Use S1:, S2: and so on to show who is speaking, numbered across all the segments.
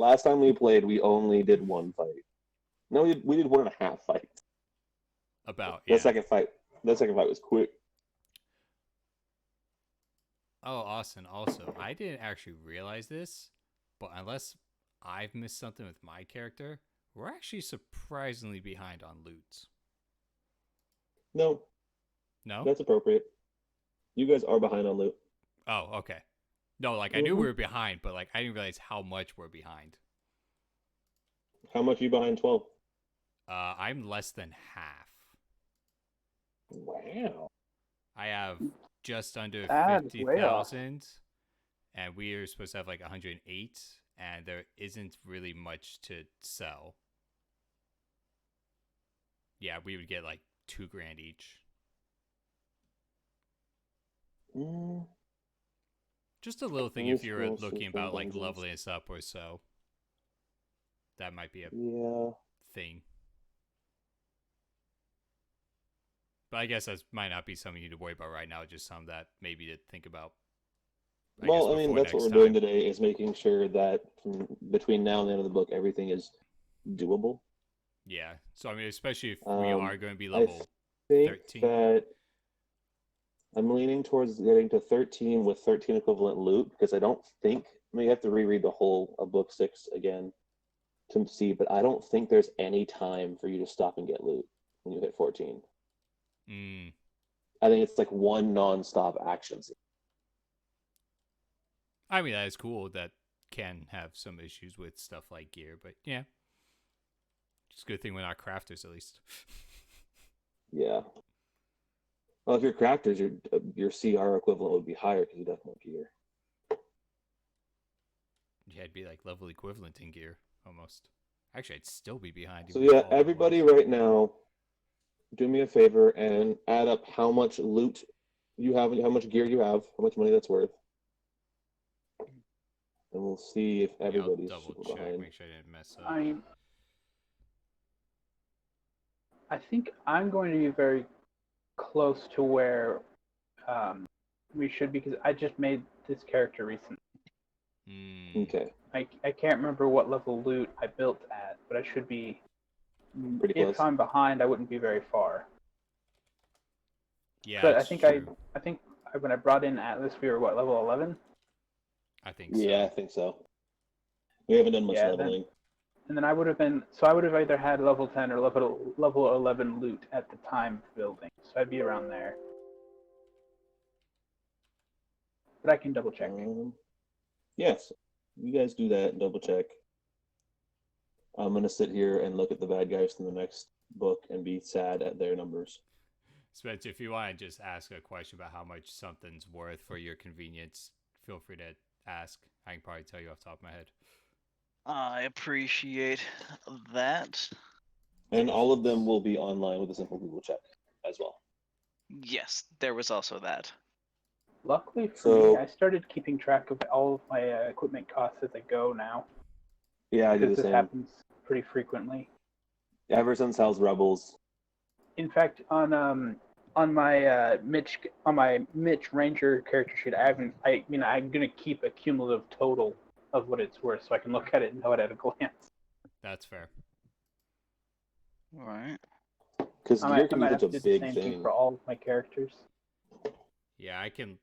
S1: Last time we played, we only did one fight. No, we did 1.5 fights.
S2: About,
S1: That
S2: yeah.
S1: second fight, that second fight was quick.
S2: Oh, Austin, also, I didn't actually realize this, but unless I've missed something with my character, we're actually surprisingly behind on loot.
S1: No,
S2: No?
S1: that's appropriate. You guys are behind on loot.
S2: Oh, okay. No, like I knew
S1: Mm-hmm.
S2: we were behind, but like I didn't realize how much we're behind.
S1: How much are you behind 12?
S2: I'm less than half.
S1: Wow.
S2: I have just under
S3: That is way off.
S2: 50,000, and we are supposed to have like 108, and there isn't really much to sell. Yeah, we would get like $2,000 each.
S1: Mm,
S2: Just a little thing
S1: let me
S2: if you're
S1: scroll
S2: looking
S1: system
S2: about like
S1: dungeons.
S2: leveling us up or so. That might be a
S1: Yeah.
S2: thing. But I guess that might not be something you need to worry about right now. Just something that maybe to think about.
S1: Well, I mean, that's what we're doing today is making sure that between now and the end of the book, everything is doable.
S2: Yeah. So I mean, especially if we are going to be
S1: I
S2: level
S1: think
S2: 13.
S1: that I'm leaning towards getting to 13 with 13 equivalent loot because I don't think. I mean, you have to reread the whole of book 6 again to see, but I don't think there's any time for you to stop and get loot when you hit 14.
S2: Mm.
S1: I think it's like one non-stop action scene.
S2: I mean, that is cool. That can have some issues with stuff like gear, but yeah. It's a good thing we're not crafters, at least.
S1: Yeah. Well, if you're crafters, your CR equivalent would be higher because you'd have more gear.
S2: Yeah, it'd be like level equivalent in gear, almost. Actually, I'd still be behind.
S1: So
S2: Even with
S1: yeah,
S2: all
S1: everybody
S2: levels.
S1: right now, do me a favor and add up how much loot you have, how much gear you have, how much money that's worth, and we'll see if
S2: Yeah, I'll
S1: everybody's
S2: double
S1: super
S2: check,
S1: behind.
S2: make sure I didn't mess up.
S3: I think I'm going to be very close to where we should because I just made this character recently.
S1: Okay.
S3: I can't remember what level loot I built at, but I should be.
S1: Pretty close.
S3: If I'm behind, I wouldn't be very far.
S2: Yeah,
S3: But
S2: I
S3: think when I brought in Atlas, we were what, level 11?
S2: I think so.
S1: Yeah, I think so. We haven't done much leveling.
S3: And then I would have either had level 10 or level 11 loot at the time of building. So I'd be around there. But I can double check.
S1: Yes, you guys do that and double check. I'm gonna sit here and look at the bad guys from the next book and be sad at their numbers.
S2: Spencer, if you want to just ask a question about how much something's worth for your convenience, feel free to ask. I can probably tell you off the top of my head.
S4: I appreciate that.
S1: And all of them will be online with a simple Google check as well.
S4: Yes, there was also that.
S3: Luckily for me, I started keeping track of all of my equipment costs as I go now.
S1: Yeah, I do the
S3: because
S1: same.
S3: This happens pretty frequently.
S1: Ever since Hell's Rebels.
S3: In fact, on my Mitch Ranger character sheet, I'm gonna keep a cumulative total of what it's worth, so I can look at it and know it at a glance.
S2: That's fair.
S4: All right.
S1: Because gear can be such a big
S3: thing. The same
S1: thing
S3: for all of my characters.
S2: Yeah, I can,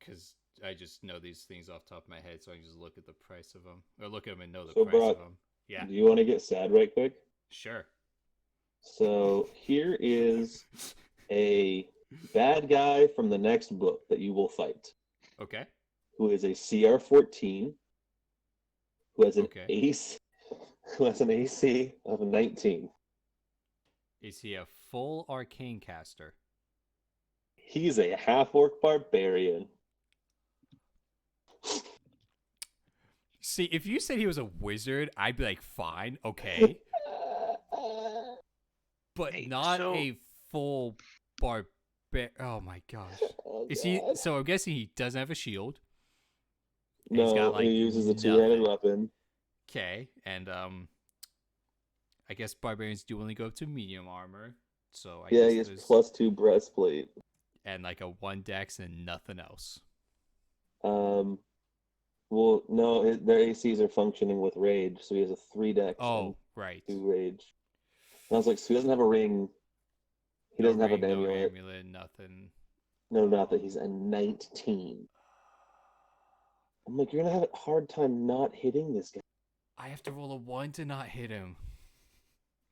S2: because I just know these things off the top of my head, so I can just look at the price of them, or look at them and know the price
S1: Brock,
S2: of them. Yeah.
S1: Do you want to get sad right quick?
S2: Sure.
S1: So here is a bad guy from the next book that you will fight.
S2: Okay.
S1: Who is a CR 14, who has an AC of 19.
S2: Is he a full arcane caster?
S1: He's a half-orc barbarian.
S2: See, if you said he was a wizard, I'd be like, fine, okay. But not a full barbarian. Oh my gosh. Is he? So I'm guessing he doesn't have a shield.
S1: No, he's got, he uses a two-handed weapon.
S2: Okay, and I guess barbarians do only go up to medium armor. So I guess
S1: he has +2 breastplate.
S2: And like a 1 dex and nothing else.
S1: Well, no, their ACs are functioning with rage, so he has a 3 dex and
S2: Oh, right.
S1: 2 rage. And I was like, so he doesn't have a ring. He
S2: No
S1: doesn't have
S2: ring,
S1: an
S2: no
S1: amulet.
S2: amulet, nothing.
S1: No, not that. He's a 19. I'm like, you're gonna have a hard time not hitting this guy.
S2: I have to roll a 1 to not hit him.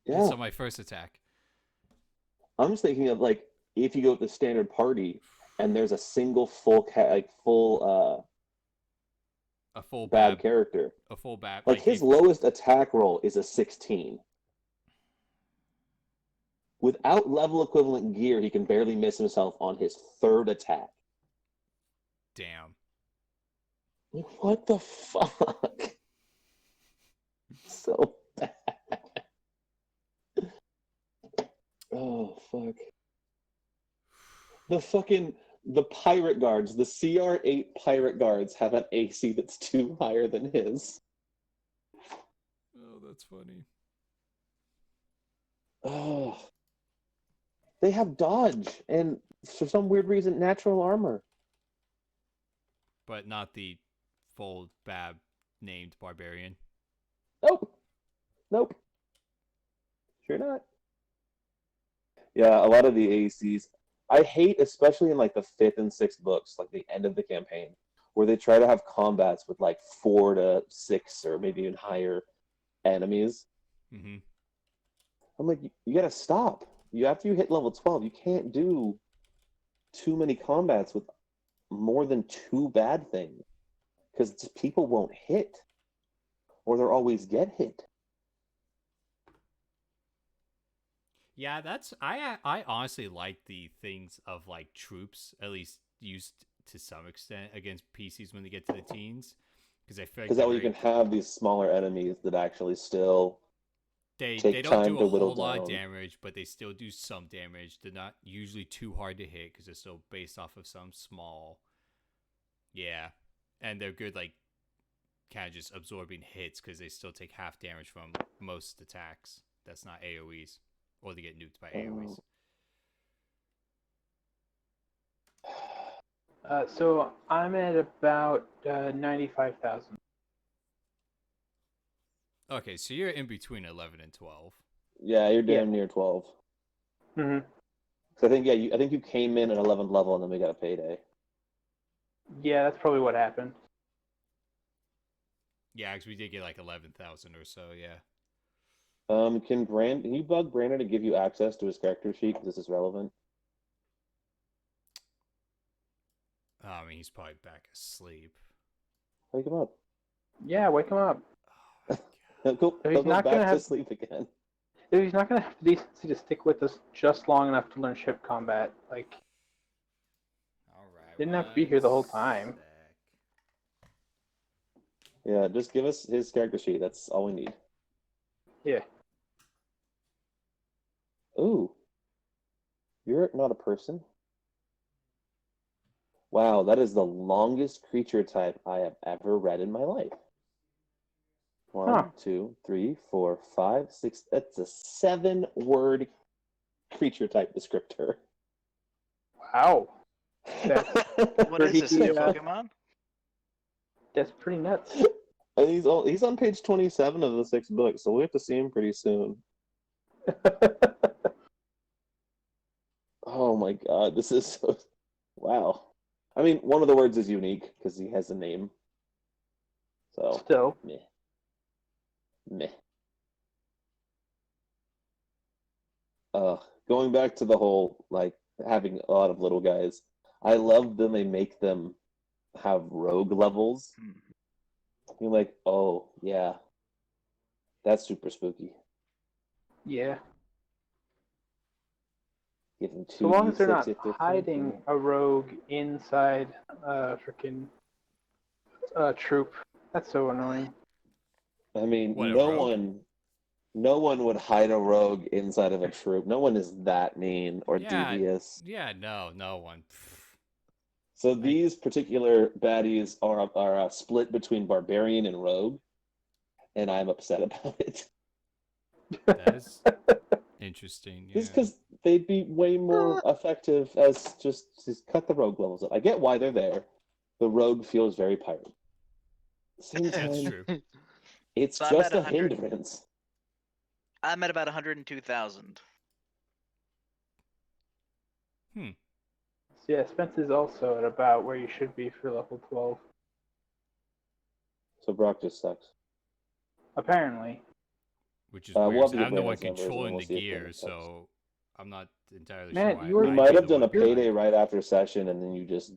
S1: Yeah.
S2: It's on my first attack.
S1: I'm just thinking of like if you go with the standard party and there's a single full
S2: A full
S1: bad
S2: bab.
S1: character.
S2: A full bab.
S1: Like his lowest attack roll is a 16. Without level equivalent gear, he can barely miss himself on his 3rd attack.
S2: Damn.
S1: Like, what the fuck? So bad. Oh, fuck. The pirate guards, the CR8 pirate guards have an AC that's 2 higher than his.
S2: Oh, that's funny.
S1: Oh. They have dodge and, for some weird reason, natural armor.
S2: But not the full bab named barbarian.
S1: Nope. Sure not. Yeah, a lot of the ACs. I hate, especially in like the 5th and 6th books, like the end of the campaign, where they try to have combats with like 4 to 6 or maybe even higher enemies.
S2: Mm-hmm.
S1: I'm like, you gotta stop. After you hit level 12, you can't do too many combats with more than 2 bad things, because people won't hit, or they'll always get hit.
S2: Yeah, I honestly like the things of like troops, at least used to some extent against PCs when they get to the teens, because I feel like
S1: that way you can have these smaller enemies that actually still
S2: they
S1: take
S2: don't
S1: time
S2: do
S1: to
S2: a
S1: whittle
S2: whole lot of
S1: down.
S2: damage, but they still do some damage. They're not usually too hard to hit because they're still based off of some small, and they're good like kind of just absorbing hits because they still take half damage from most attacks. That's not AOE's. Or they get nuked by AoEs.
S3: So I'm at about 95,000.
S2: Okay, so you're in between 11 and 12.
S1: Yeah, you're damn near 12.
S3: Mm-hmm.
S1: So I think I think you came in at 11th level and then we got a payday.
S3: Yeah, that's probably what happened.
S2: Yeah, because we did get like 11,000 or so. Yeah.
S1: Can you bug Brandon to give you access to his character sheet because this is relevant?
S2: Oh, I mean, he's probably back asleep.
S1: Wake him up.
S3: Yeah, wake him up.
S1: He'll go back to sleep again.
S3: If he's not gonna have the decency to stick with us just long enough to learn ship combat, like,
S2: all right,
S3: didn't have to be here the whole time.
S1: Yeah, just give us his character sheet. That's all we need.
S3: Yeah.
S1: Ooh. You're not a person? Wow, that is the longest creature type I have ever read in my life. 1, 2, 3, 4, 5, 6. That's a 7-word creature type descriptor.
S3: Wow.
S4: What is this new Pokemon?
S3: That's pretty nuts.
S1: And he's on page 27 of the 6th book, so we have to see him pretty soon. Oh my god, this is so... Wow. I mean, one of the words is unique, because he has a name. So,
S3: still.
S1: Meh. Going back to the whole, like, having a lot of little guys, I love that they make them have rogue levels. You're like, oh, yeah. That's super spooky.
S3: Yeah.
S1: Give them 2d6
S3: so long as they're not
S1: if they're
S3: hiding
S1: thinking.
S3: a rogue inside freaking troop. That's so annoying.
S1: I mean,
S2: What,
S1: no one would hide a rogue inside of a troop. No one is that mean or devious.
S2: Yeah, no one.
S1: So these particular baddies are split between barbarian and rogue, and I'm upset about it.
S2: That is interesting. Yeah.
S1: Just because they'd be way more effective as just cut the rogue levels up. I get why they're there. The rogue feels very pirate. Same
S2: That's
S1: time,
S2: true.
S1: it's
S4: So I'm
S1: just
S4: at
S1: a
S4: 100.
S1: hindrance.
S4: I'm at about 102,000.
S2: Hmm.
S3: So yeah, Spence is also at about where you should be for level 12.
S1: So Brock just sucks.
S3: Apparently.
S2: Which is
S1: We'll
S2: weird.
S1: have
S2: 'Cause
S1: to get
S2: I'm the one
S1: Brandon's numbers and
S2: controlling
S1: we'll
S2: the
S1: see if
S2: gear,
S1: Brandon sucks.
S2: so I'm not entirely
S3: Man,
S2: sure why
S3: you were-
S1: You
S2: I'd
S1: might
S2: be
S1: have
S2: the
S1: done a
S2: one
S1: payday
S2: behind.
S1: right after session and then you just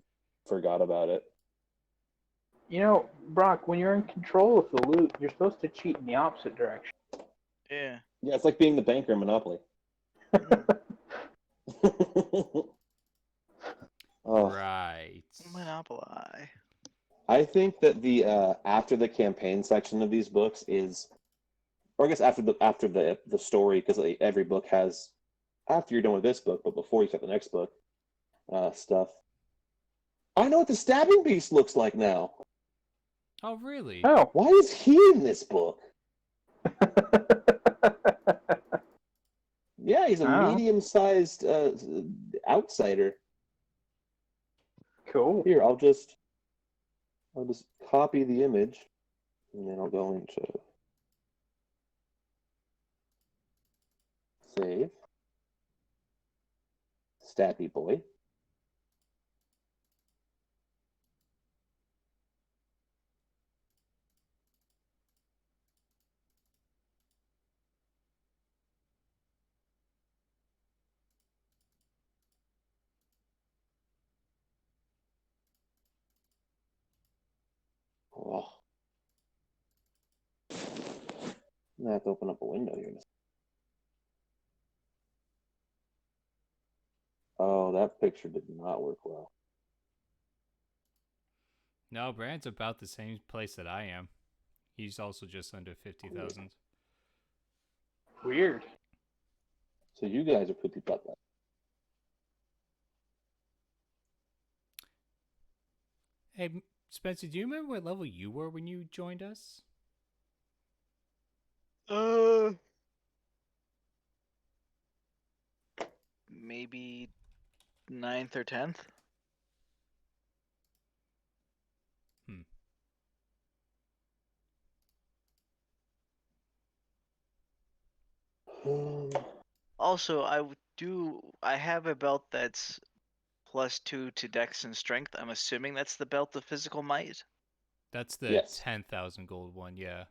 S1: forgot about it.
S3: You know, Brock, when you're in control of the loot, you're supposed to cheat in the opposite direction.
S4: Yeah.
S1: Yeah, it's like being the banker in Monopoly. Oh,
S2: Right.
S4: Monopoly.
S1: I think that the after the campaign section of these books is, or I guess after the story, because like, every book has after you're done with this book, but before you start the next book, stuff. I know what the stabbing beast looks like now.
S2: Oh, really?
S3: Oh.
S1: Why is he in this book? Yeah, he's a
S3: Oh.
S1: medium-sized outsider.
S3: Cool.
S1: Here, I'll just copy the image, and then I'll go into save. Stabby boy. Oh. I have to open up a window here. Oh, that picture did not work well.
S2: No, Brand's about the same place that I am. He's also just under 50,000.
S3: Weird.
S1: So you guys are poopy butt.
S2: Hey, Spencer, do you remember what level you were when you joined us?
S4: Maybe 9th or 10th. Also, I have a belt that's +2 to Dex and Strength. I'm assuming that's the belt of Physical Might.
S2: That's the
S1: Yes.
S2: 10,000 gold one, yeah.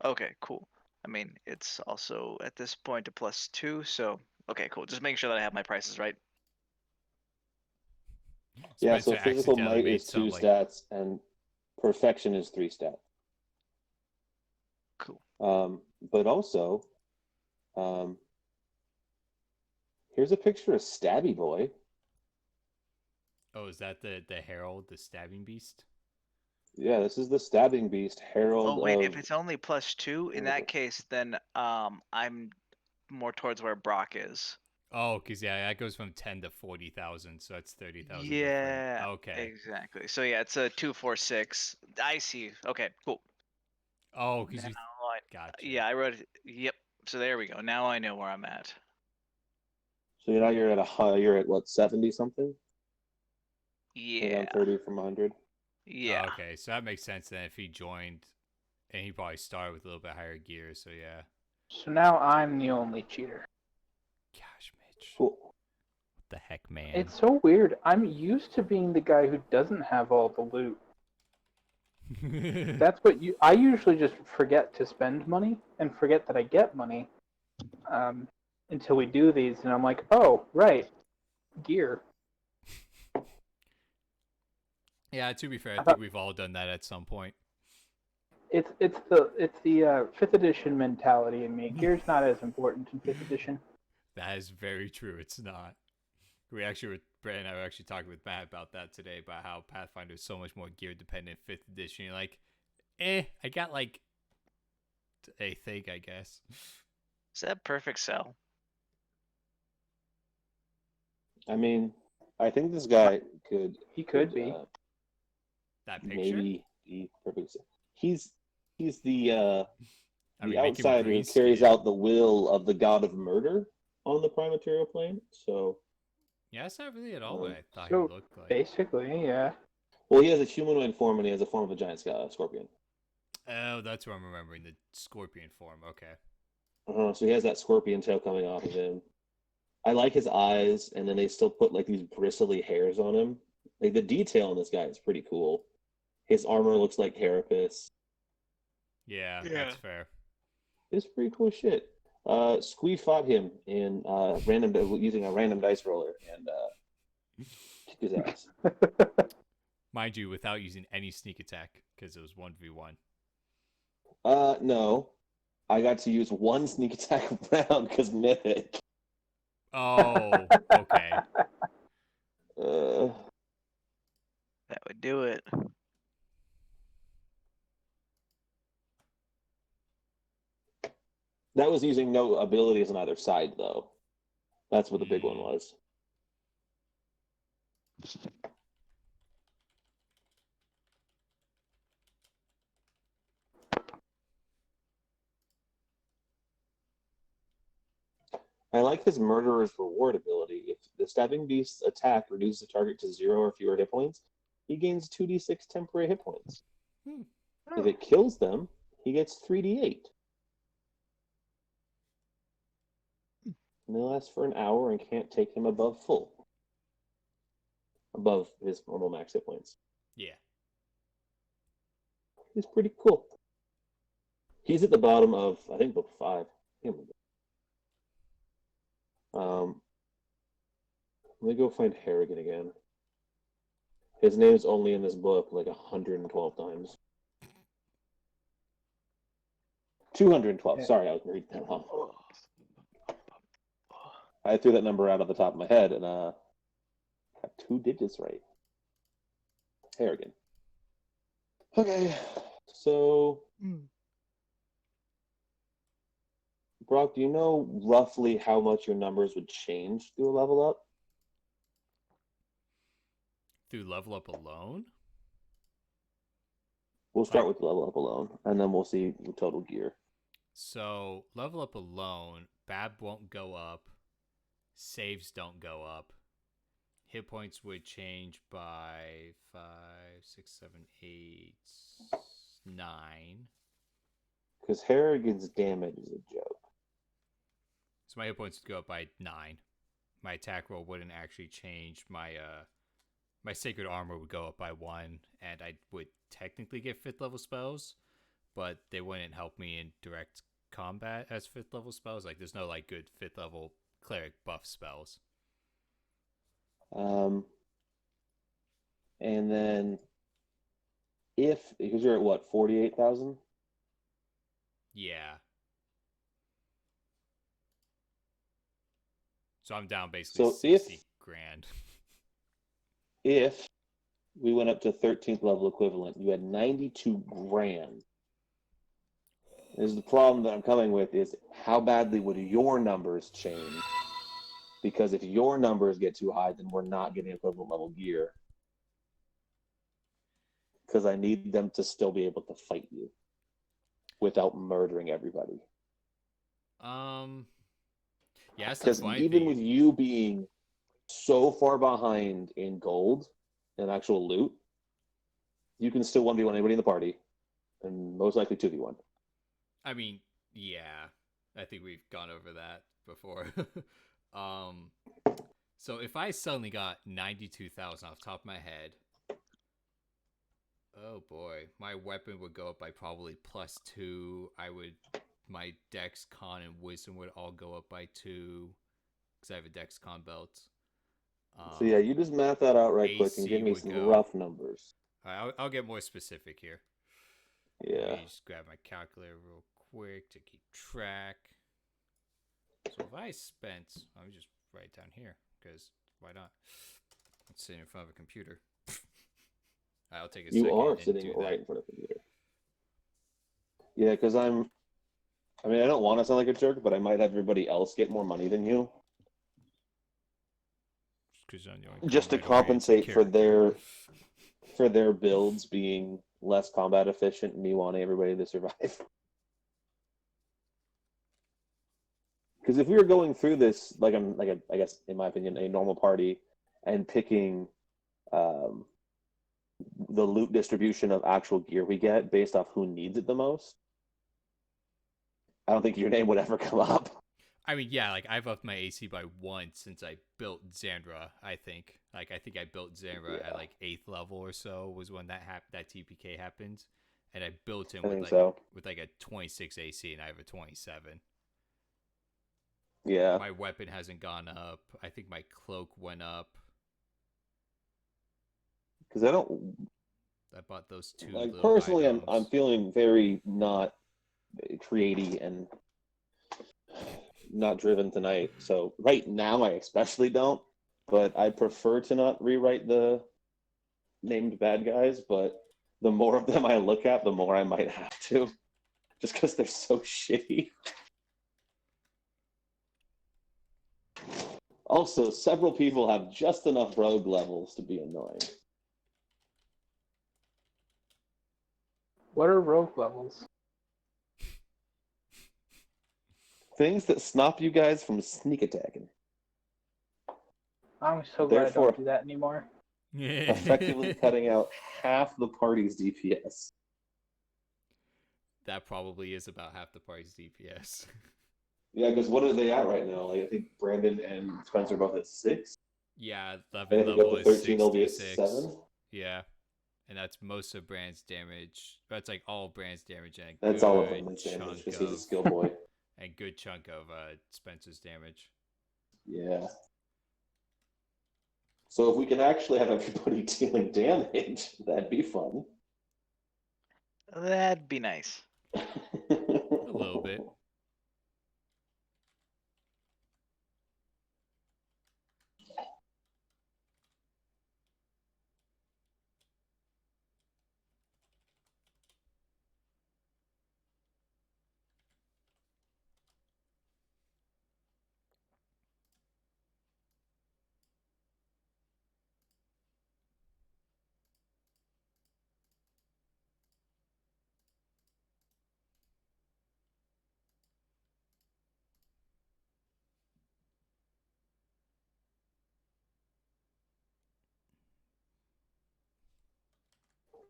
S4: Okay, cool. I mean, it's also at this point a +2, so okay, cool. Just making sure that I have my prices right.
S1: Yeah, so
S2: Spencer
S1: physical
S2: accidentally
S1: might
S2: made
S1: is 2
S2: some, like,
S1: stats and perfection is 3 stats.
S4: Cool.
S1: But also, here's a picture of Stabby Boy.
S2: oh, is that the Herald, the stabbing beast?
S1: Yeah, this is the stabbing beast, Herald
S4: Oh wait,
S1: of.
S4: if it's only +2, in that case, then I'm more towards where Brock is.
S2: Oh, because yeah, that goes from 10 to 40,000, so that's 30,000
S4: Yeah,
S2: different. Okay.
S4: exactly. So yeah, it's a 246. I see. Okay, cool.
S2: Oh, because
S4: Now
S2: you. Gotcha.
S4: yeah, I wrote it. Yep. So there we go. Now I know where I'm at.
S1: So now you're at you're at what, 70 something?
S4: Yeah.
S1: Around 30 from 100.
S4: Yeah.
S2: Oh, okay, so that makes sense then if he joined, and he probably started with a little bit higher gear, so yeah.
S3: So now I'm the only cheater.
S2: Gosh, Mitch.
S1: Cool.
S2: What the heck, man?
S3: It's so weird. I'm used to being the guy who doesn't have all the loot. That's what I usually just forget to spend money and forget that I get money until we do these, and I'm like, oh, right, gear.
S2: Yeah, to be fair, I think we've all done that at some point.
S3: It's the 5th edition mentality in me. Gear's not as important in 5th edition.
S2: That is very true. It's not. Brett and I were actually talking with Matt about that today, about how Pathfinder is so much more gear dependent 5th edition. You're like, I got like a thing, I guess.
S4: Is that perfect sell?
S1: I mean, I think this guy could.
S3: He could be.
S2: That picture?
S1: Maybe be perfect. He's the outsider who carries
S2: skin.
S1: out the will of the god of murder on the prime material plane. So
S2: yeah, that's not really at all what I thought
S3: So
S2: he looked like.
S3: basically, yeah.
S1: Well, he has a humanoid form and he has a form of a giant scorpion.
S2: Oh, that's what I'm remembering. The scorpion form. Okay.
S1: So he has that scorpion tail coming off of him. I like his eyes, and then they still put like these bristly hairs on him. Like the detail on this guy is pretty cool. His armor looks like carapace.
S2: Yeah,
S4: Yeah.
S2: that's fair.
S1: It's pretty cool shit. Squee fought him in random using a random dice roller and kicked his ass.
S2: Mind you, without using any sneak attack, because it was 1v1.
S1: No, I got to use one sneak attack round because mythic.
S2: Oh, okay.
S4: That would do it.
S1: That was using no abilities on either side, though. That's what the big one
S2: Mm.
S1: was. I like his murderer's reward ability. If the stabbing beast's attack reduces the target to 0 or fewer hit points, he gains 2d6 temporary hit points. If it kills them, he gets 3d8. And they last for an hour and can't take him above his normal max hit points.
S2: Yeah.
S1: He's pretty cool. He's at the bottom of, I think, book 5. Let me go find Harrigan again. His name's only in this book like 112 times. 212.
S3: Yeah.
S1: Sorry, I was reading that wrong. I threw that number out of the top of my head and got 2 digits right. Harrigan. Okay, so Brock, do you know roughly how much your numbers would change through a level up?
S2: Through level up alone?
S1: We'll start with level up alone, and then we'll see the total gear.
S2: So, level up alone, Bab won't go up, saves don't go up, hit points would change by 5, 6, 7, 8, 9.
S1: Because Harrigan's damage is a joke.
S2: So my hit points would go up by 9. My attack roll wouldn't actually change. My sacred armor would go up by 1, and I would technically get 5th level spells, but they wouldn't help me in direct combat as 5th level spells. Like, there's no like good 5th level cleric buff spells.
S1: And then because you're at what, 48,000?
S2: Yeah. So I'm down basically
S1: So
S2: 60 grand.
S1: If we went up to 13th level equivalent, you had 92 grand. This is the problem that I'm coming with is how badly would your numbers change? Because if your numbers get too high, then we're not getting equivalent level gear. Because I need them to still be able to fight you without murdering everybody.
S2: Yeah, that's the
S1: Because
S2: funny
S1: even
S2: thing.
S1: with you being so far behind in gold and actual loot, you can still 1v1 anybody in the party, and most likely 2v1.
S2: I mean, yeah, I think we've gone over that before. So if I suddenly got 92,000 off the top of my head, oh boy, my weapon would go up by probably +2. My dex, con, and wisdom would all go up by 2 because I have a dex, con belt.
S1: So yeah, you just math that out right quick and
S2: AC
S1: give me
S2: would
S1: some
S2: go-
S1: rough numbers.
S2: I'll get more specific here.
S1: Yeah.
S2: Let me just grab my calculator real quick to keep track. So if I spent, let me just write it down here because why not? I'm sitting in front of a computer. I'll take a second.
S1: You are
S2: and
S1: sitting
S2: do
S1: right
S2: that.
S1: in front of the computer. Yeah, because I don't want to sound like a jerk, but I might have everybody else get more money than you. Just to compensate for their builds being less combat efficient and me wanting everybody to survive. Because if we were going through this I guess in my opinion a normal party and picking the loot distribution of actual gear we get based off who needs it the most, I don't think your name would ever come up.
S2: I mean, yeah, like I've upped my AC by 1 since I built Xandra. I think I built Xandra at like 8th level or so was when that TPK happened, and I built him
S1: I
S2: with
S1: think
S2: like
S1: so.
S2: a 26 AC, and I have a 27.
S1: Yeah.
S2: My weapon hasn't gone up. I think my cloak went up.
S1: Because I don't
S2: I bought those 2
S1: like
S2: little
S1: personally.
S2: items.
S1: I'm feeling very not creaty and not driven tonight. So right now, I especially don't. But I prefer to not rewrite the named bad guys. But the more of them I look at, the more I might have to, just because they're so shitty. Also, several people have just enough rogue levels to be annoying.
S3: What are rogue levels?
S1: Things that stop you guys from sneak attacking.
S3: I'm so glad I
S1: Therefore,
S3: don't do that anymore.
S1: effectively cutting out half the party's DPS.
S2: That probably is about half the party's DPS.
S1: Yeah, because what are they at right now? Like I think Brandon and Spencer are both at 6.
S2: Yeah,
S1: And
S2: 11
S1: if they go
S2: level
S1: to
S2: is
S1: 13, they'll be at
S2: 66.
S1: 7.
S2: Yeah, and that's most of Brand's damage. That's like all Brand's damage and a
S1: That's
S2: good
S1: all of them. That's
S2: chunk
S1: damage because he's a
S2: of
S1: skill boy.
S2: and good chunk of Spencer's damage.
S1: Yeah. So if we can actually have everybody dealing damage, that'd be fun.
S4: That'd be nice.
S2: A little bit.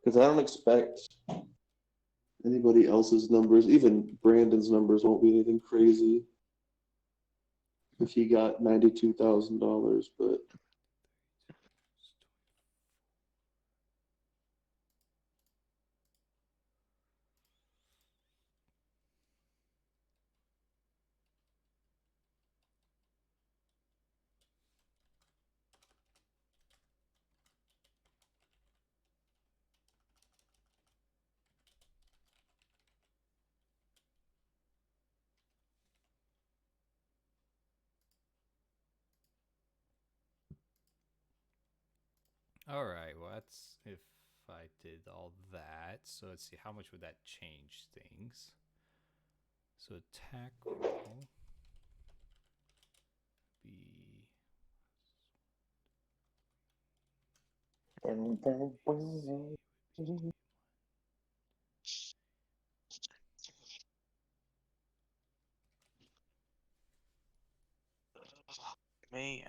S1: Because I don't expect anybody else's numbers, even Brandon's numbers, won't be anything crazy if he got $92,000. But
S2: All right. Well, that's if I did all that. So let's see. How much would that change things? So attack roll be
S4: Man.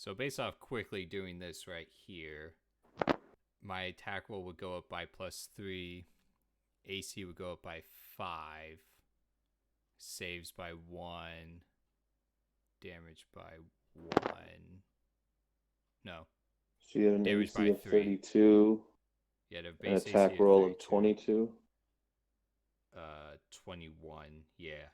S2: so based off quickly doing this right here, my attack roll would go up by +3, AC would go up by 5, saves by 1, damage by 1. No,
S1: so you have an
S2: damage
S1: AC
S2: by
S1: of
S2: 3.
S1: 32,
S2: Yeah, the
S1: an
S2: base
S1: attack
S2: AC
S1: roll
S2: of
S1: of 22.
S2: 21. Yeah.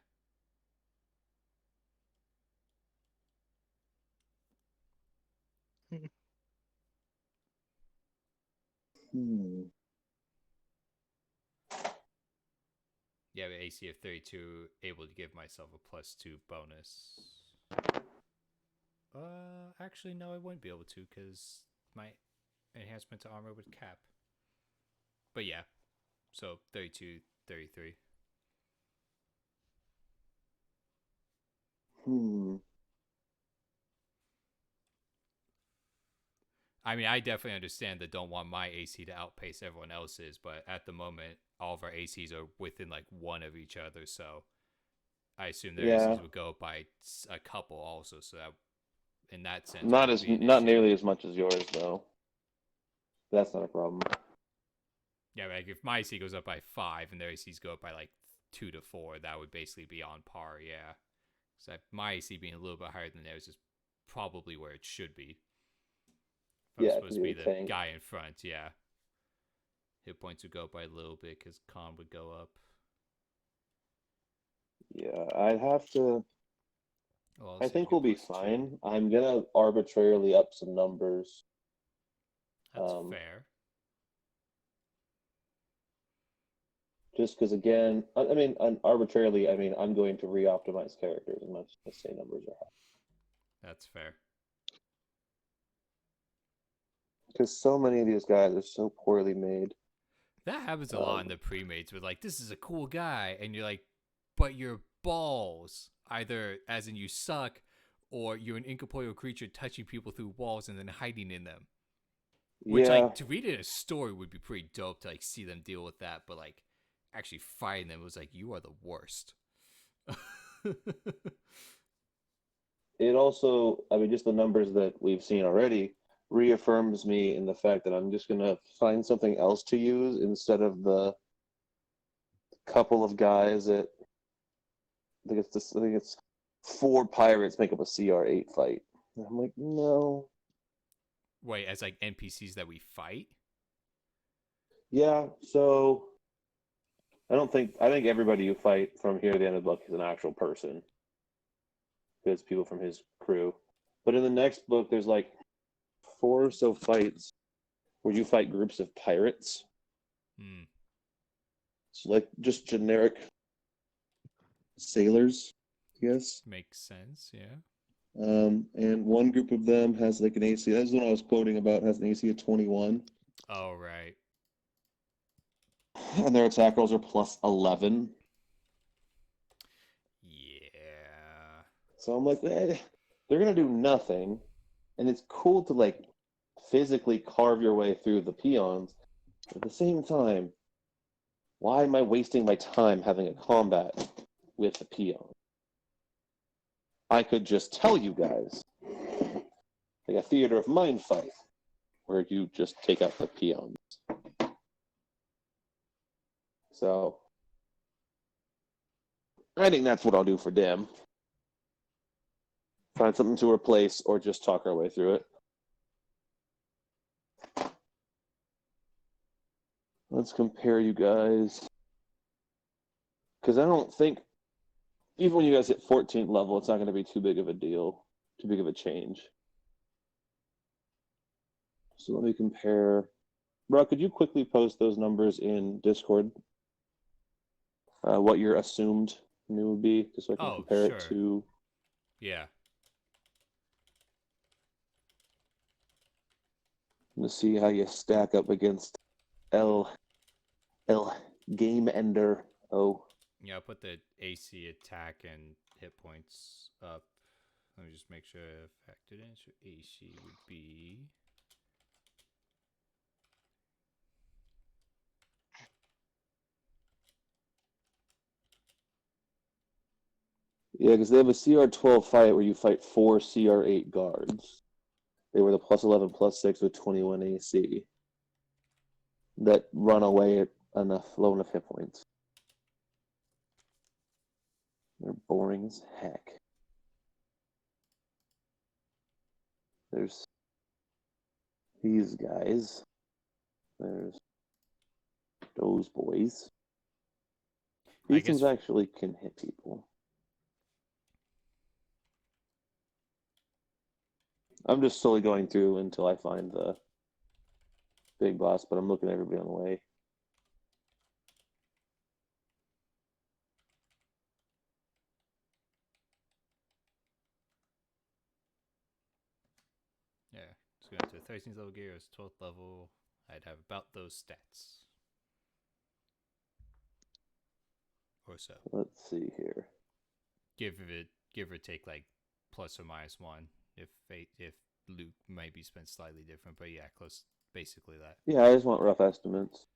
S2: Yeah, the AC of 32, able to give myself a +2 bonus. Actually, no, I wouldn't be able to because my enhancement to armor would cap. But yeah, so 32, 33. I mean, I definitely understand that don't want my AC to outpace everyone else's, but at the moment, all of our ACs are within like one of each other, so I assume their
S1: Yeah,
S2: ACs would go up by a couple also. So that in that sense wouldn't be an
S1: not
S2: issue.
S1: nearly as much as yours though. That's not a problem.
S2: Yeah, like if my AC goes up by 5 and their ACs go up by like 2 to 4, that would basically be on par. Yeah, so my AC being a little bit higher than theirs is probably where it should be. If I'm
S1: Yeah,
S2: supposed
S1: because
S2: to
S1: you're
S2: be
S1: a
S2: the
S1: tank.
S2: guy in front, yeah. Hit points would go up by a little bit because con would go up.
S1: Yeah, I'd have to.
S2: Well, I'll
S1: I
S2: say
S1: think
S2: hit
S1: we'll be
S2: points 2.
S1: fine. I'm gonna arbitrarily up some numbers.
S2: That's fair.
S1: Just because, again, I mean, arbitrarily, I mean, I'm going to re-optimize characters and let's say numbers are high.
S2: That's fair.
S1: Because so many of these guys are so poorly made.
S2: That happens a lot in the pre-mates with like, this is a cool guy, and you're like, but you're balls. Either as in you suck, or you're an incorporeal creature touching people through walls and then hiding in them. Which,
S1: Yeah,
S2: like, to read in a story would be pretty dope to like see them deal with that, but like actually fighting them was like, you are the worst.
S1: it also, I mean, just the numbers that we've seen already reaffirms me in the fact that I'm just gonna find something else to use instead of the couple of guys that I think it's 4 pirates make up a CR8 fight. And I'm like, no.
S2: Wait, as like NPCs that we fight?
S1: Yeah, so I think everybody you fight from here to the end of the book is an actual person. Because people from his crew. But in the next book there's like 4 or so fights where you fight groups of pirates.
S2: Hmm.
S1: It's like just generic sailors, I guess.
S2: Makes sense, yeah.
S1: And one group of them has like an AC. That's what I was quoting about. Has an AC of 21,
S2: Oh, right.
S1: and their attack rolls are plus 11.
S2: Yeah.
S1: So I'm like, they're gonna do nothing, and it's cool to like physically carve your way through the peons. At the same time, why am I wasting my time having a combat with the peon? I could just tell you guys, like a theater of mind fight, where you just take out the peons. So I think that's what I'll do for Dim. Find something to replace or just talk our way through it. Let's compare you guys. Because I don't think, even when you guys hit 14th level, it's not going to be too big of a deal, too big of a change. So let me compare. Bro, could you quickly post those numbers in Discord? What your assumed new would be, just so I can compare it
S2: Sure.
S1: to.
S2: Yeah.
S1: To see how you stack up against L Game Ender. Oh,
S2: Yeah, I'll put the AC attack and hit points up. Let me just make sure I factored in. So AC would be.
S1: yeah, because they have a CR12 fight where you fight 4 CR8 guards. They were the plus 11, plus 6 with 21 AC that run away at low enough hit points. They're boring as heck. There's these guys. There's those boys.
S2: I
S1: These
S2: guess.
S1: ones actually can hit people. I'm just slowly going through until I find the big boss, but I'm looking at everybody on the way.
S2: Yeah. Let's go into 13th level gear. It's 12th level. I'd have about those stats. Or so.
S1: Let's see here.
S2: Give or take like plus or minus 1. If loot might be spent slightly different, but yeah, close, basically that.
S1: Yeah, I just want rough estimates.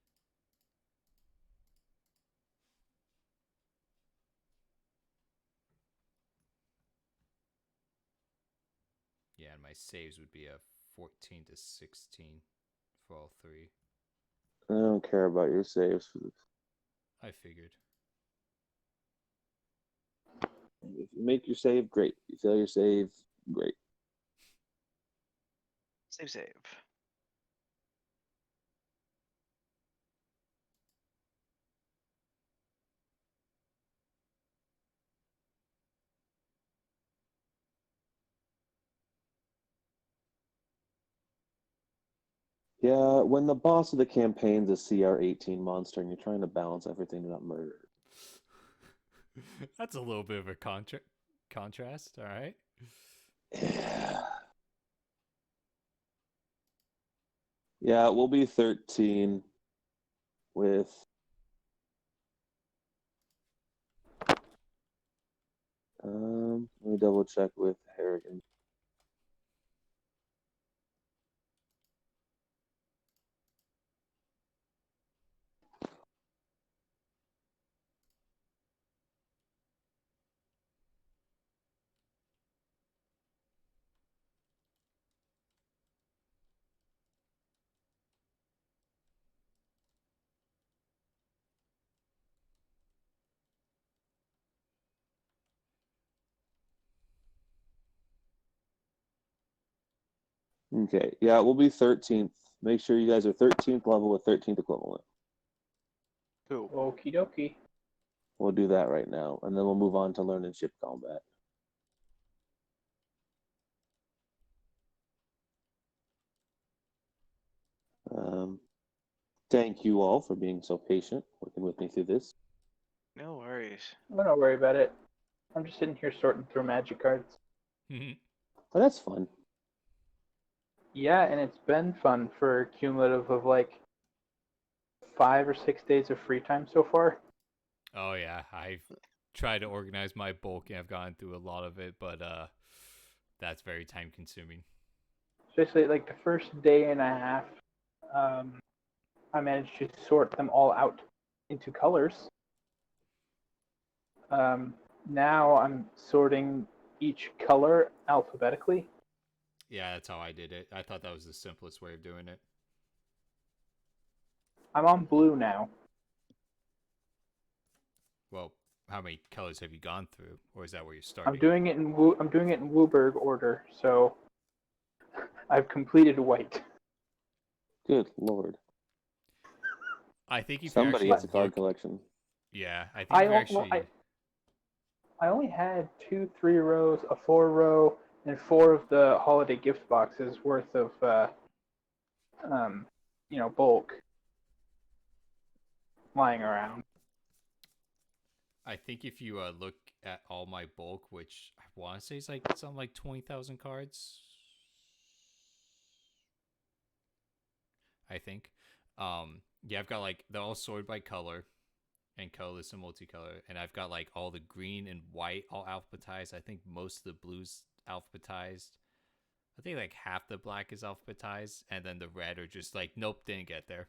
S2: Yeah, and my saves would be a 14 to 16 for all three.
S1: I don't care about your saves.
S2: I figured.
S1: If you make your save, great. If you fail your save, great.
S4: Save.
S1: Yeah, when the boss of the campaign's a CR18 monster and you're trying to balance everything to not murder.
S2: That's a little bit of a contrast, all right?
S1: Yeah. Yeah, we'll be 13 with let me double check with Harrigan. Okay, yeah, we'll be 13th. Make sure you guys are 13th level with 13th equivalent.
S4: Cool.
S3: Okie dokie.
S1: We'll do that right now, and then we'll move on to learning ship combat. Thank you all for being so patient, working with me through this.
S4: No worries.
S3: Don't worry about it. I'm just sitting here sorting through magic cards.
S1: Oh, that's fun.
S3: Yeah, and it's been fun for a cumulative of like 5 or 6 days of free time so far.
S2: Oh yeah, I've tried to organize my bulk and I've gone through a lot of it, but that's very time consuming.
S3: Especially like the first day and a half, I managed to sort them all out into colors. Now I'm sorting each color alphabetically.
S2: Yeah, that's how I did it. I thought that was the simplest way of doing it.
S3: I'm on blue now.
S2: Well, how many colors have you gone through, or is that where you're starting?
S3: I'm doing it in Wooburg order, so I've completed white.
S1: Good lord.
S2: I think if
S1: Somebody
S2: you
S1: gets a
S2: actually
S1: card collection.
S2: yeah, I think if you actually
S3: I only had 2 3 rows, a 4 row, and 4 of the holiday gift boxes worth of bulk lying around.
S2: I think if you look at all my bulk, which I want to say is like something like 20,000 cards, I think. Yeah, I've got like they're all sorted by color and colorless and multicolor, and I've got like all the green and white all alphabetized. I think most of the blues alphabetized. I think like half the black is alphabetized, and then the red are just like nope, didn't get there.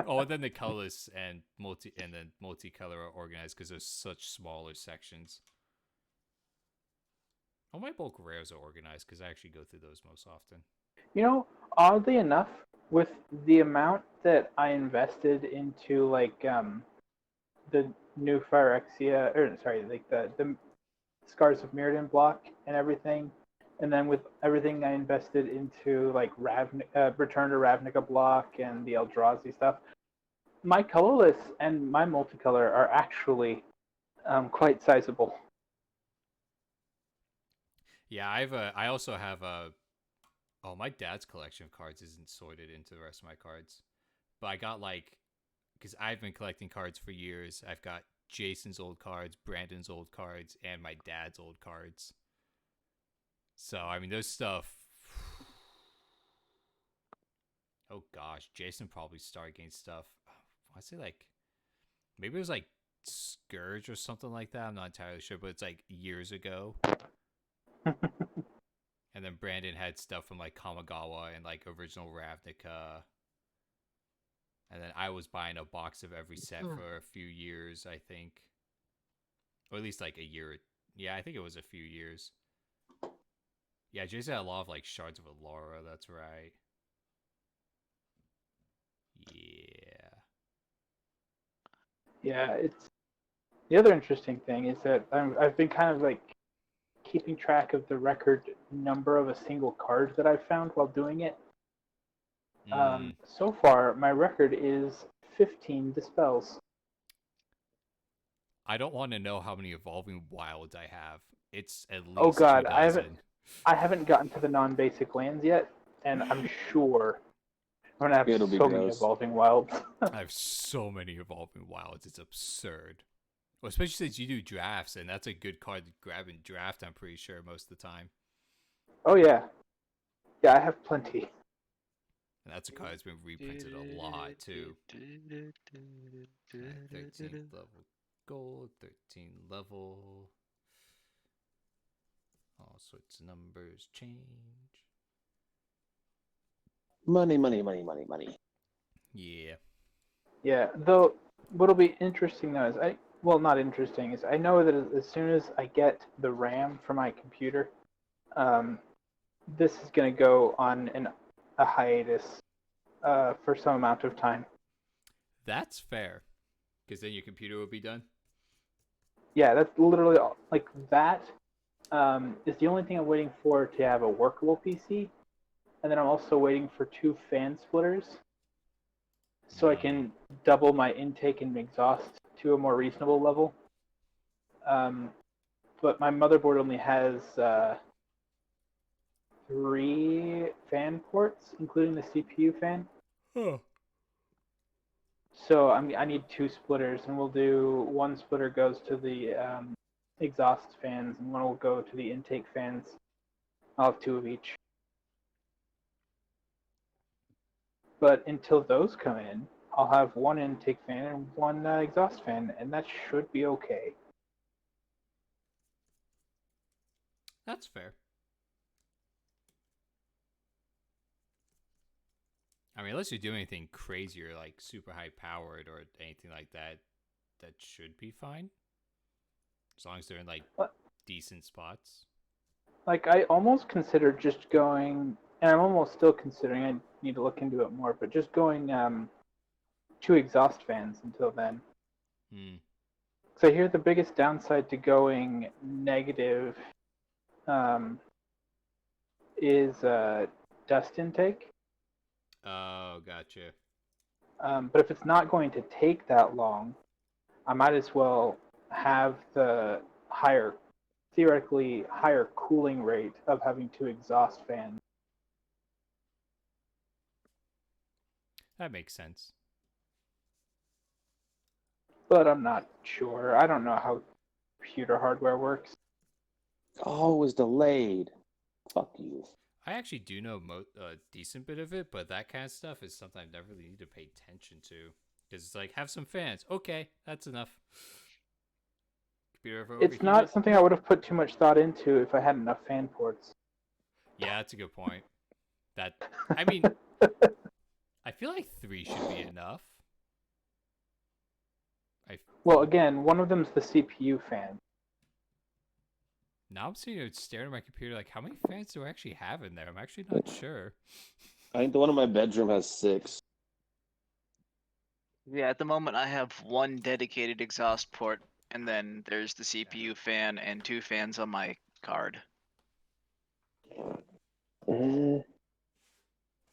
S2: Oh, and then the colors and multicolor are organized because there's such smaller sections. All my bulk rares are organized because I actually go through those most often.
S3: Oddly enough, with the amount that I invested into like the new Phyrexia, or sorry, like the Scars of Mirrodin block and everything, and then with everything I invested into like Return to Ravnica block and the Eldrazi stuff, my colorless and my multicolor are actually quite sizable.
S2: Yeah, I also have a. Oh, my dad's collection of cards isn't sorted into the rest of my cards, but I got like, because I've been collecting cards for years. I've got Jason's old cards, Brandon's old cards, and my dad's old cards. So I mean, there's stuff. Oh gosh, Jason probably started getting stuff. I say like, maybe it was like Scourge or something like that. I'm not entirely sure, but it's like years ago. And then Brandon had stuff from like Kamigawa and like original Ravnica. And then I was buying a box of every set for a few years, I think. Or at least like a year. Yeah, I think it was a few years. Yeah, Jason had a lot of like shards of Allura. That's right. Yeah.
S3: Yeah, it's the other interesting thing is that I've been kind of like keeping track of the record number of a single card that I've found while doing it. So far, my record is 15 dispels.
S2: I don't want to know how many evolving wilds I have. It's at
S3: Oh
S2: least
S3: God,
S2: 2 dozen.
S3: I haven't gotten to the non-basic lands yet, and I'm sure I'm gonna have
S1: It'll be
S3: so many
S1: gross.
S3: evolving wilds.
S2: I have so many evolving wilds. It's absurd. Well, especially since you do drafts, and that's a good card to grab and draft, I'm pretty sure, most of the time.
S3: Oh yeah, yeah, I have plenty.
S2: And that's a card that's been reprinted a lot, too. 13th level gold, 13 level. All sorts of numbers change.
S1: Money.
S2: Yeah.
S3: Yeah, though what'll be interesting though is not interesting is I know that as soon as I get the RAM for my computer, this is gonna go on a hiatus for some amount of time.
S2: That's fair. Because then your computer will be done.
S3: Yeah, that's literally all. Like that is the only thing I'm waiting for to have a workable PC, and then I'm also waiting for 2 fan splitters, so I can double my intake and exhaust to a more reasonable level. But my motherboard only has 3 fan ports, including the CPU fan.
S2: Huh.
S3: So I need 2 splitters, and we'll do one splitter goes to the exhaust fans, and one will go to the intake fans. I'll have 2 of each. But until those come in, I'll have one intake fan and one exhaust fan, and that should be okay.
S2: That's fair. I mean, unless you're doing anything crazy or like super high powered or anything like that, that should be fine. As long as they're in like decent spots.
S3: Like I almost considered just going, and I'm almost still considering. I need to look into it more, but just going 2 exhaust fans until then. So I hear the biggest downside to going negative is dust intake.
S2: Oh, gotcha.
S3: But if it's not going to take that long, I might as well have the theoretically higher cooling rate of having 2 exhaust fans.
S2: That makes sense.
S3: But I'm not sure. I don't know how computer hardware works.
S1: Oh, it was delayed. Fuck you.
S2: I actually do know a decent bit of it, but that kind of stuff is something I never really need to pay attention to. Because it's like, have some fans. Okay, that's enough. Computer
S3: It's not something I would have put too much thought into if I had enough fan ports.
S2: Yeah, that's a good point. I mean, I feel like 3 should be enough.
S3: Well, again, one of them's the CPU fan.
S2: Now I'm sitting here staring at my computer like, how many fans do I actually have in there? I'm actually not sure.
S1: I think the one in my bedroom has 6.
S4: Yeah, at the moment I have 1 dedicated exhaust port, and then there's the CPU fan and 2 fans on my card.
S1: No,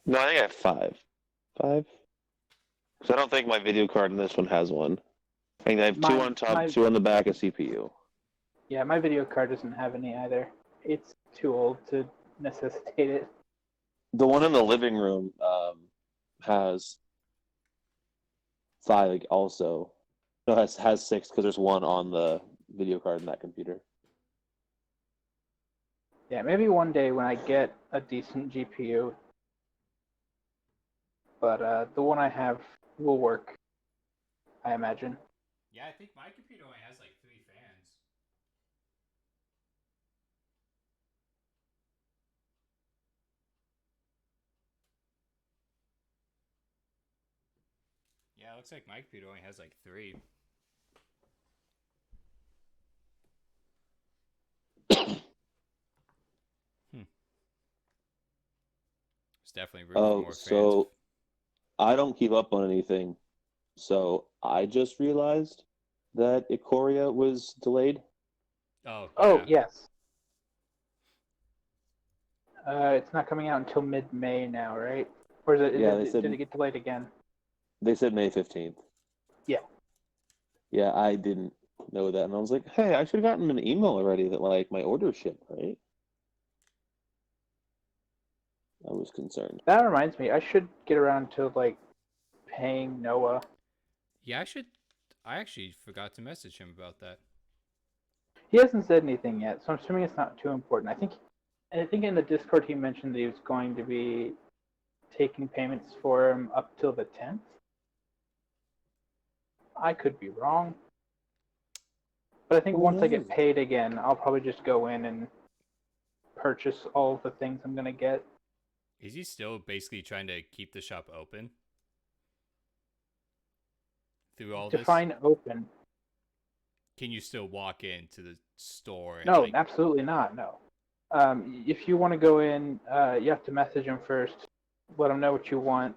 S1: I think I have 5. 5? Because I don't think my video card in this one has one. I think I have 2 on top, 2 on the back of CPU.
S3: Yeah, my video card doesn't have any either. It's too old to necessitate it.
S1: The one in the living room has 5 also. No, has 6 because there's 1 on the video card in that computer.
S3: Yeah, maybe one day when I get a decent GPU. But the one I have will work, I imagine.
S2: Yeah, I think my computer only has like 3 fans. Yeah, it looks like my computer only has like 3. There's definitely room for
S1: Oh,
S2: more fans.
S1: so I don't keep up on anything. So I just realized that Ikoria was delayed.
S2: Oh,
S3: Oh
S2: yeah.
S3: yes. It's not coming out until mid-May now, right? Or is it?
S1: Yeah,
S3: Did it get delayed again?
S1: they said May 15th.
S3: Yeah.
S1: Yeah, I didn't know that, and I was like, hey, I should have gotten an email already that like my order shipped, right? I was concerned.
S3: That reminds me, I should get around to like paying Noah.
S2: Yeah, I actually forgot to message him about that.
S3: He hasn't said anything yet, so I'm assuming it's not too important. I think in the Discord he mentioned that he was going to be taking payments for him up till the 10th. I could be wrong, but I think
S1: Who
S3: once I get
S1: knows?
S3: paid again, I'll probably just go in and purchase all of the things I'm gonna get.
S2: Is he still basically trying to keep the shop open through all this?
S3: Define open.
S2: Can you still walk into the store and
S3: No,
S2: like?
S3: absolutely not. No. If you want to go in, you have to message him first, let them know what you want,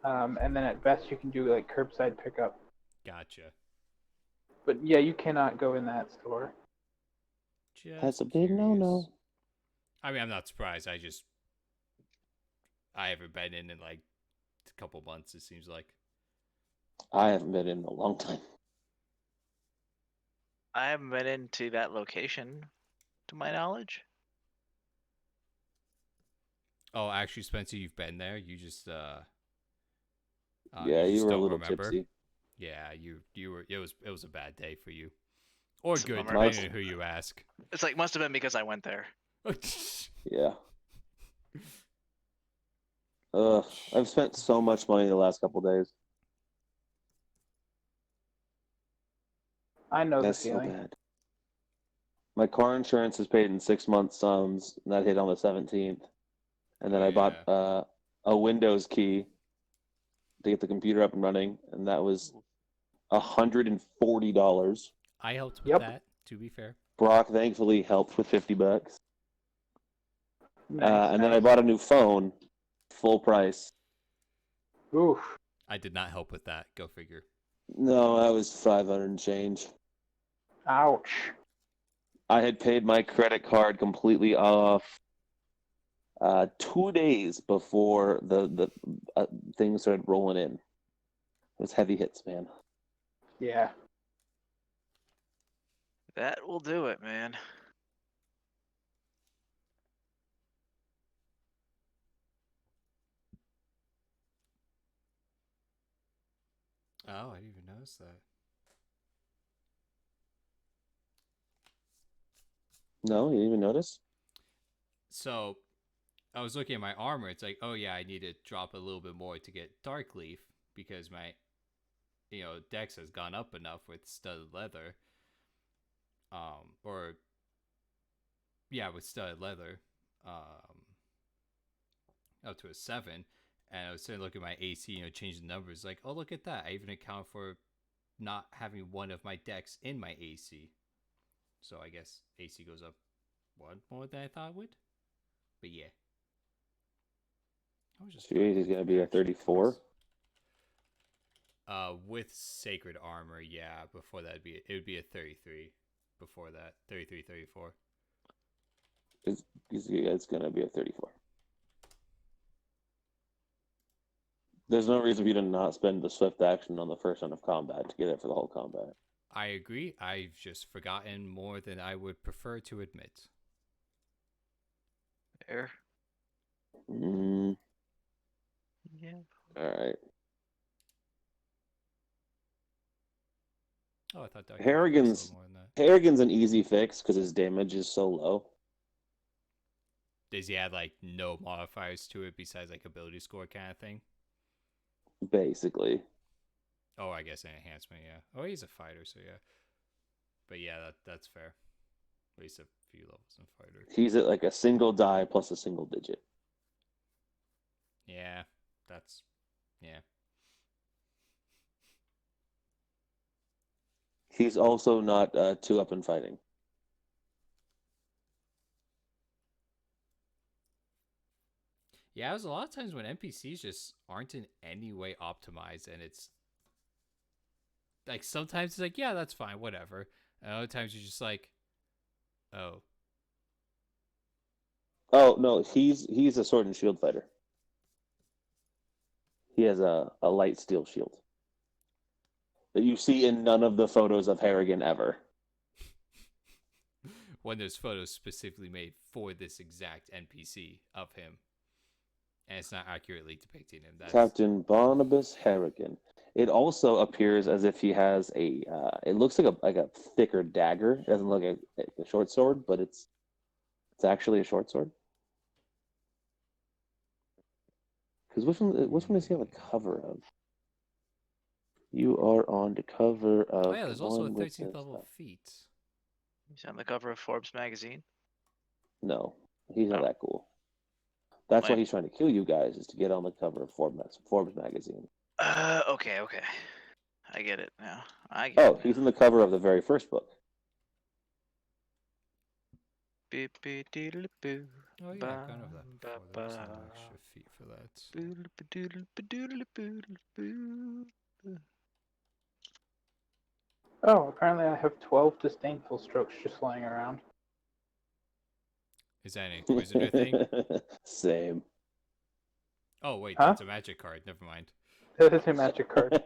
S3: and then at best you can do like curbside pickup.
S2: Gotcha.
S3: But yeah, you cannot go in that store.
S2: Just
S1: That's a big
S2: curious.
S1: no-no.
S2: I mean, I'm not surprised. I haven't been in like a couple months. It seems like.
S1: I haven't been in a long time.
S4: I haven't been into that location, to my knowledge.
S2: Oh, actually, Spencer, you've been there. You just
S1: Yeah,
S2: you
S1: you
S2: just
S1: were a
S2: don't
S1: little
S2: remember.
S1: tipsy.
S2: Yeah, you were. It was a bad day for you, or
S4: It's a
S2: good,
S4: bummer.
S2: depending on who you ask.
S4: It's like must have been because I went there.
S1: Yeah. Ugh, I've spent so much money the last couple days.
S3: I know
S1: That's
S3: the
S1: so
S3: feeling.
S1: bad. My car insurance is paid in 6 month sums, and that hit on the 17th. And then
S2: Oh,
S1: I bought
S2: yeah.
S1: a Windows key to get the computer up and running, and that was $140.
S2: I helped with
S3: Yep.
S2: that. To be fair.
S1: Brock thankfully helped with $50.
S3: Nice.
S1: And then I bought a new phone, full price.
S3: Oof.
S2: I did not help with that. Go figure.
S1: No, that was 500 and change.
S3: Ouch.
S1: I had paid my credit card completely off 2 days before the things started rolling in. It was heavy hits, man.
S3: Yeah.
S4: That will do it, man.
S2: Oh, I didn't even notice that.
S1: No, you didn't even notice?
S2: So, I was looking at my armor. It's like, oh yeah, I need to drop a little bit more to get Dark Leaf because my, dex has gone up enough with studded leather. Or yeah, with studded leather, up to a 7. And I was sitting looking at my AC, change the numbers. Like, oh look at that! I even account for not having one of my decks in my AC. So I guess AC goes up one more than I thought it would. But yeah. I was just
S1: Jeez, he's going to be a 34.
S2: With sacred armor, yeah. Before that, it would be a 33. Before that, 33, 34.
S1: It's going to be a 34. There's no reason for you to not spend the swift action on the first round of combat to get it for the whole combat.
S2: I agree. I've just forgotten more than I would prefer to admit.
S4: There. Yeah.
S1: All right.
S2: Oh, I thought
S1: Harrigan's
S2: more than that.
S1: Harrigan's an easy fix because his damage is so low.
S2: Does he add like no modifiers to it besides like ability score kind of thing?
S1: Basically.
S2: Oh, I guess an enhancement, yeah. Oh, he's a fighter, so yeah. But yeah, that's fair. At least a few levels in fighter.
S1: He's at like a single die plus a single digit.
S2: Yeah, that's yeah.
S1: He's also not 2-up in fighting.
S2: Yeah, there's a lot of times when NPCs just aren't in any way optimized, and it's like sometimes it's like, yeah, that's fine, whatever. And other times you're just like, oh,
S1: Oh no, he's a sword and shield fighter. He has a light steel shield that you see in none of the photos of Harrigan ever.
S2: when there's photos specifically made for this exact NPC of him, and it's not accurately depicting him. That's
S1: Captain Barnabas Harrigan. It also appears as if he has a. It looks like a thicker dagger. It doesn't look like a short sword, but it's actually a short sword. Because which one does he have a cover of? You are on the cover
S2: oh
S1: of
S2: yeah.
S1: the
S2: There's also a
S1: one with
S2: 13th
S1: the
S2: level
S1: stuff.
S2: feat.
S4: He's on the cover of Forbes magazine.
S1: No, he's not
S4: Oh.
S1: that cool. That's why
S4: Lame.
S1: he's trying to kill you guys, is to get on the cover of Forbes magazine.
S4: Okay. I get it now. I get
S1: Oh,
S4: it.
S1: he's in the cover of the very first book.
S4: Beep, beep, doodle, boo.
S2: Oh yeah, I've gone over that before. There was no extra feat for that.
S4: Boodle, doodle, doodle, boodle, boo.
S3: Oh, apparently I have 12 disdainful strokes just lying around.
S2: Is that an Inquisitor thing?
S1: Same.
S2: Oh wait,
S3: Huh?
S2: that's a magic card. Never mind.
S3: That is a magic card.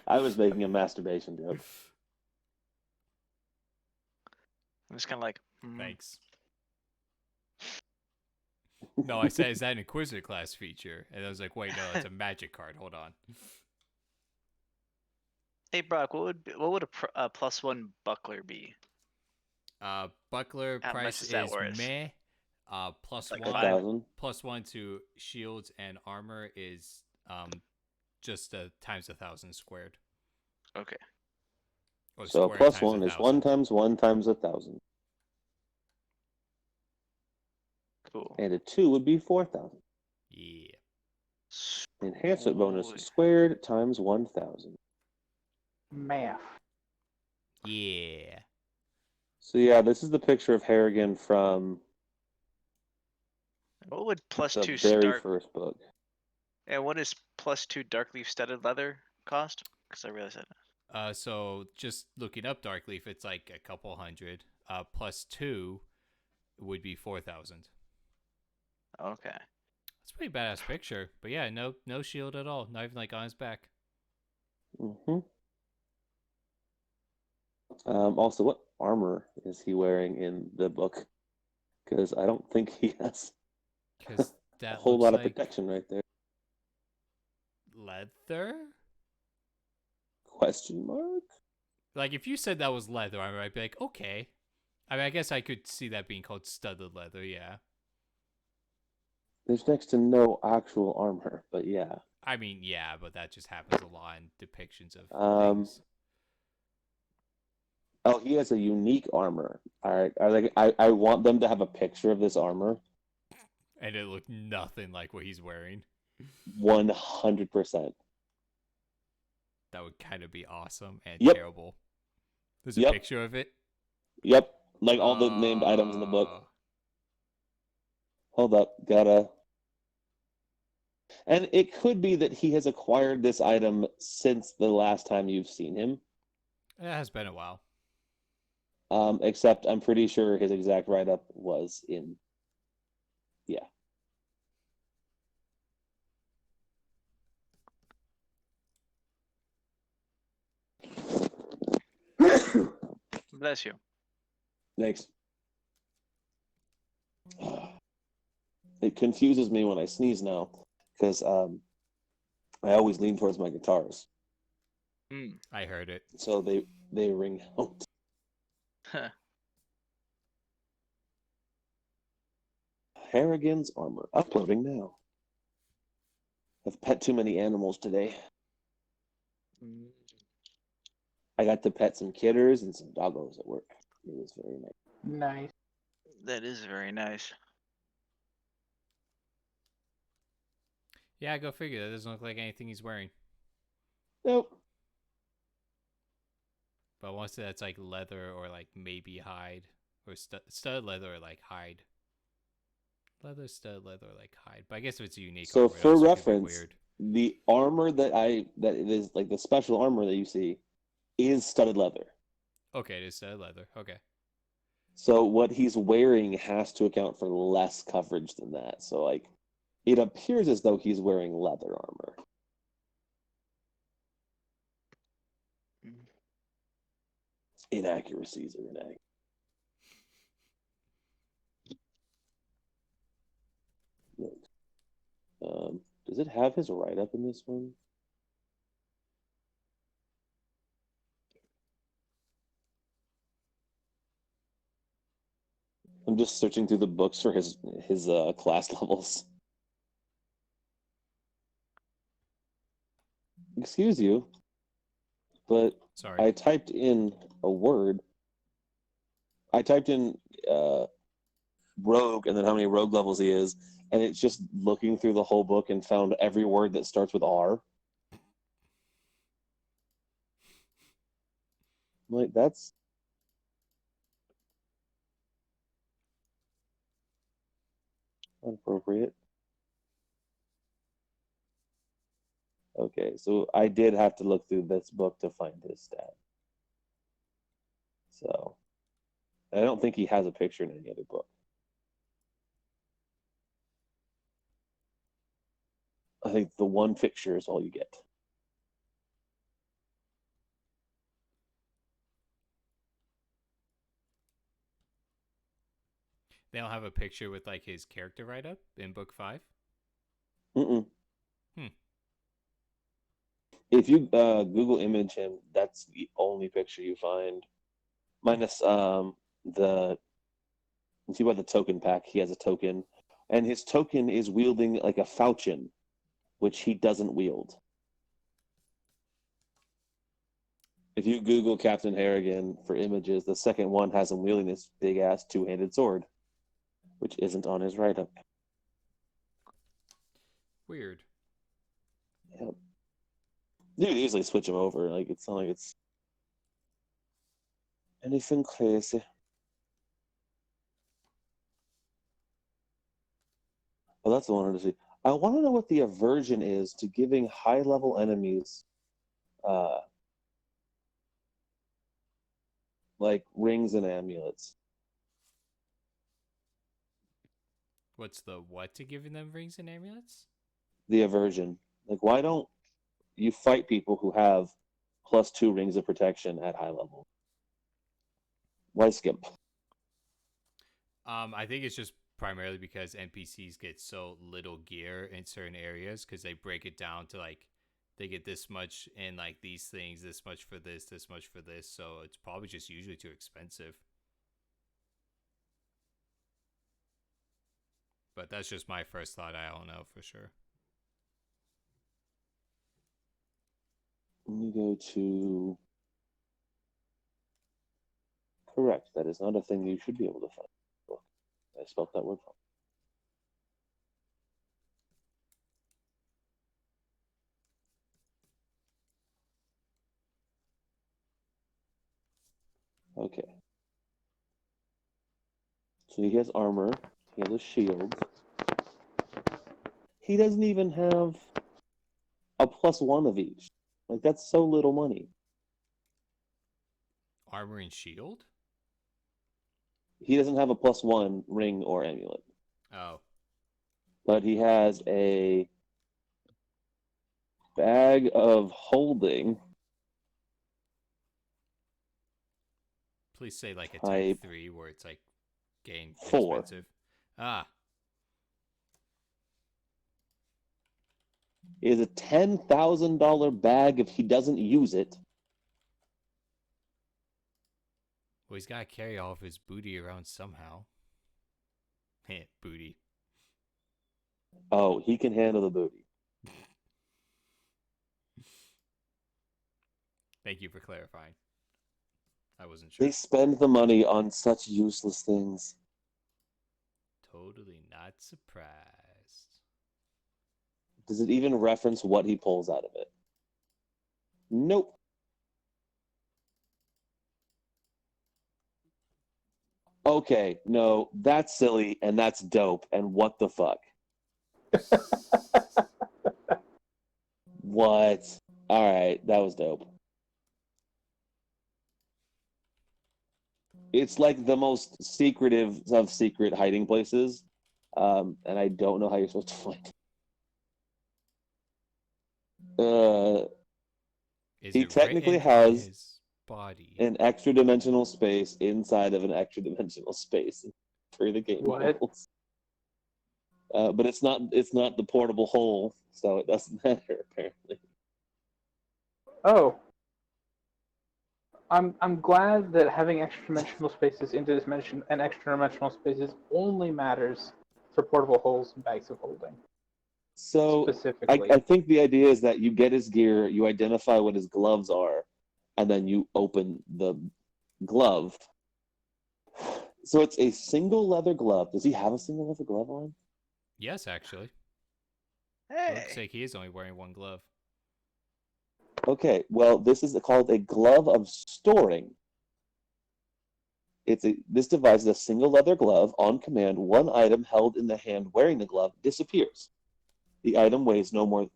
S1: I was making a masturbation joke.
S4: I'm just kind of like,
S2: Thanks. No, I said, is that an Inquisitor class feature? And I was like, wait, no, it's a magic card. Hold on.
S4: Hey Brock, what would a +1 buckler be?
S2: Buckler
S4: How
S2: price
S4: much is that
S2: is
S4: worth?
S2: meh. Plus
S4: Like
S2: one.
S1: 1,000.
S2: Plus one to shields and armor is just times 1,000 squared.
S4: Okay.
S2: Or
S1: So
S2: squared
S1: plus
S2: times
S1: one is
S2: 1,000.
S1: 1 times 1 times 1,000.
S4: Cool.
S1: And a 2 would be 4,000.
S2: Yeah.
S1: Enhancement bonus
S4: Sweet.
S1: squared times 1,000.
S3: Math.
S2: Yeah.
S1: So yeah, this is the picture of Harrigan from
S4: What would
S1: the
S4: +2
S1: very
S4: start?
S1: first book.
S4: And what is +2 dark leaf studded leather cost? Because I realized that.
S2: So just looking up Darkleaf, it's like a couple hundred. Plus 2 would be 4,000.
S4: Okay.
S2: That's a pretty badass picture. But yeah, no shield at all. Not even like on his back.
S1: Mm-hmm. Also, what armor is he wearing in the book? Because I don't think he has
S2: Because
S1: a
S2: that
S1: whole
S2: looks
S1: lot of
S2: like
S1: protection right there.
S2: leather?
S1: Question mark?
S2: Like, if you said that was leather, I'd be like, okay. I mean, I guess I could see that being called studded leather, yeah.
S1: There's next to no actual armor, but yeah.
S2: I mean, yeah, but that just happens a lot in depictions of things.
S1: Oh, he has a unique armor. All right, I want them to have a picture of this armor.
S2: And it looked nothing like what he's wearing.
S1: 100%.
S2: That would kind of be awesome and
S1: Yep.
S2: terrible. There's a
S1: Yep.
S2: picture of it.
S1: Yep, like all the named items in the book. Hold up, gotta. And it could be that he has acquired this item since the last time you've seen him.
S2: It has been a while.
S1: Except I'm pretty sure his exact write-up was in. Yeah.
S4: Bless you.
S1: Thanks. It confuses me when I sneeze now, because I always lean towards my guitars,
S2: I heard it.
S1: so they ring out.
S4: Huh.
S1: Harrigan's armor uploading now. I've pet too many animals today. I got to pet some kitters and some doggos at work. It was very nice.
S3: Nice.
S4: That is very nice.
S2: Yeah, go figure. That doesn't look like anything he's wearing.
S1: Nope.
S2: But I want to say that's like leather or like maybe hide. Or studded leather or like hide. Leather, stud, leather, like hide. But I guess if it's a unique
S1: So
S2: armor, it
S1: for
S2: also could be
S1: reference,
S2: weird.
S1: the armor that it is like the special armor that you see is studded leather.
S2: Okay, it is stud leather. Okay.
S1: So what he's wearing has to account for less coverage than that. So like it appears as though he's wearing leather armor. Inaccuracies are inaccurate. Does it have his write-up in this one? I'm just searching through the books for his class levels. Excuse you, but
S2: Sorry.
S1: I typed in a word. I typed in rogue and then how many rogue levels he is, and it's just looking through the whole book and found every word that starts with R. I'm like, that's inappropriate. Okay, so I did have to look through this book to find his stat. So I don't think he has a picture in any other book. I think the one picture is all you get.
S2: They don't have a picture with like his character write up in book 5.
S1: Mm-mm.
S2: Hmm.
S1: If you Google image him, that's the only picture you find. Minus the you see by the token pack, he has a token, and his token is wielding like a falchion, which he doesn't wield. If you Google Captain Harrigan for images, the second one has him wielding this big ass two-handed sword, which isn't on his write-up.
S2: Weird.
S1: Yep. You could easily switch him over. Like it's not like it's anything crazy. Oh, that's what I wanted to see. I want to know what the aversion is to giving high-level enemies, uh, like rings and amulets.
S2: What's the what to giving them rings and amulets?
S1: The aversion. Like, why don't you fight people who have +2 rings of protection at high level? Why skimp?
S2: I think it's just primarily because NPCs get so little gear in certain areas because they break it down to like they get this much in like these things, this much for this much for this. So it's probably just usually too expensive. But that's just my first thought. I don't know for sure.
S1: Let me go to. Correct. That is not a thing you should be able to find. Look, I spelled that word wrong. Okay. So he has armor. He has a shield. He doesn't even have a +1 of each. Like, that's so little money.
S2: Armor and shield?
S1: He doesn't have a +1 ring or amulet.
S2: Oh.
S1: But he has a bag of holding.
S2: Please say like a
S1: Type
S2: type 3 where it's like getting
S1: 4.
S2: expensive. Ah.
S1: Is a $10,000 bag if he doesn't use it.
S2: Well, he's got to carry all of his booty around somehow. Heh, booty.
S1: Oh, he can handle the booty.
S2: Thank you for clarifying. I wasn't sure.
S1: They spend the money on such useless things.
S2: Totally not surprised.
S1: Does it even reference what he pulls out of it? Nope. Okay, no, that's silly and that's dope. And what the fuck? What? All right, that was dope. It's like the most secretive of secret hiding places, and I don't know how you're supposed to find it.
S2: Is
S1: He
S2: it
S1: technically
S2: written on
S1: has
S2: his body?
S1: an extra dimensional space inside of an extra dimensional space for the game
S3: What?
S1: rules. But it's not the portable hole, so it doesn't matter apparently.
S3: Oh, I'm glad that having extra dimensional spaces, interdimensional, and extra dimensional spaces only matters for portable holes and bags of holding
S1: So
S3: specifically.
S1: I think the idea is that you get his gear, you identify what his gloves are, and then you open the glove. So it's a single leather glove. Does he have a single leather glove on?
S2: Yes, actually.
S4: Hey.
S2: Looks like he is only wearing one glove.
S1: Okay, well, this is called a glove of storing. This device is a single leather glove. On command, one item held in the hand wearing the glove disappears. The item can weigh no more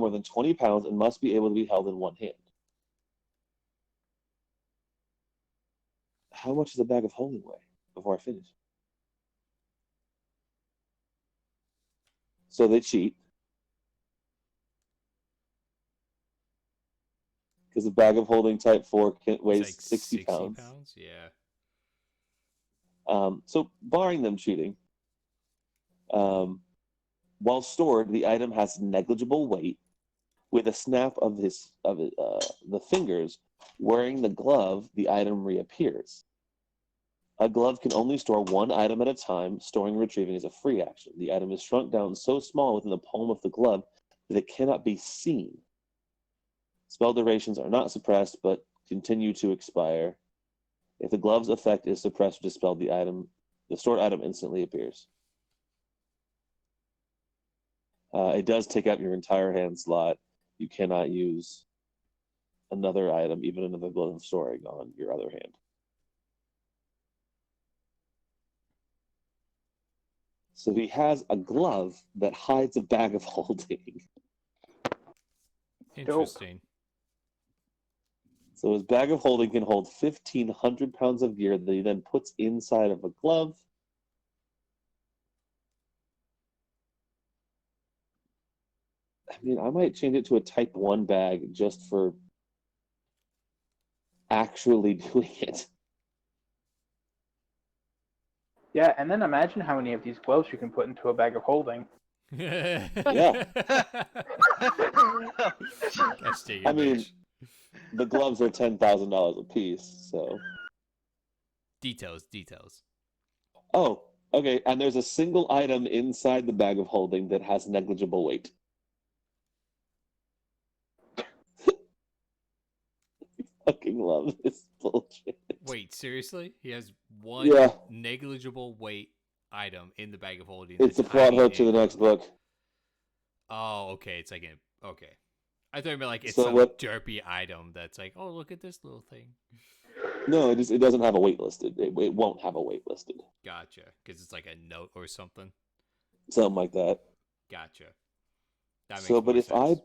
S1: than 20 pounds and must be able to be held in one hand. How much does a bag of holding weigh before I finish? So they cheat. Because the bag of holding type 4 weighs
S2: It's like
S1: 60 pounds.
S2: Yeah.
S1: So barring them cheating, while stored, the item has negligible weight. With a snap of the fingers wearing the glove, the item reappears. A glove can only store one item at a time. Storing and retrieving is a free action. The item is shrunk down so small within the palm of the glove that it cannot be seen. Spell durations are not suppressed, but continue to expire. If the glove's effect is suppressed or dispelled, the stored item instantly appears. It does take up your entire hand slot. You cannot use another item, even another glove of storing, on your other hand. So he has a glove that hides a bag of holding.
S2: Interesting.
S1: So his bag of holding can hold 1,500 pounds of gear that he then puts inside of a glove. I mean, I might change it to a type 1 bag just for actually doing it.
S3: Yeah, and then imagine how many of these gloves you can put into a bag of holding.
S2: Yeah. Gosh dang it,
S1: I mean,
S2: Mitch.
S1: the gloves are $10,000 a piece, so.
S2: Details.
S1: Oh, okay. And there's a single item inside the bag of holding that has negligible weight. Fucking love this bullshit.
S2: Wait, seriously? He has one
S1: Yeah.
S2: negligible weight item in the bag of holding.
S1: It's a
S2: that's
S1: plot
S2: hiding
S1: hook to
S2: in
S1: the
S2: a
S1: next
S2: glove.
S1: book.
S2: Oh, okay. It's like okay. I thought you meant like it's
S1: So
S2: some
S1: what-
S2: derpy item that's like, oh, look at this little thing.
S1: No, it doesn't have a weight listed. It won't have a weight listed.
S2: Gotcha. Because it's like a note or something.
S1: Something like that.
S2: Gotcha. That makes
S1: So, but
S2: more
S1: if I
S2: sense.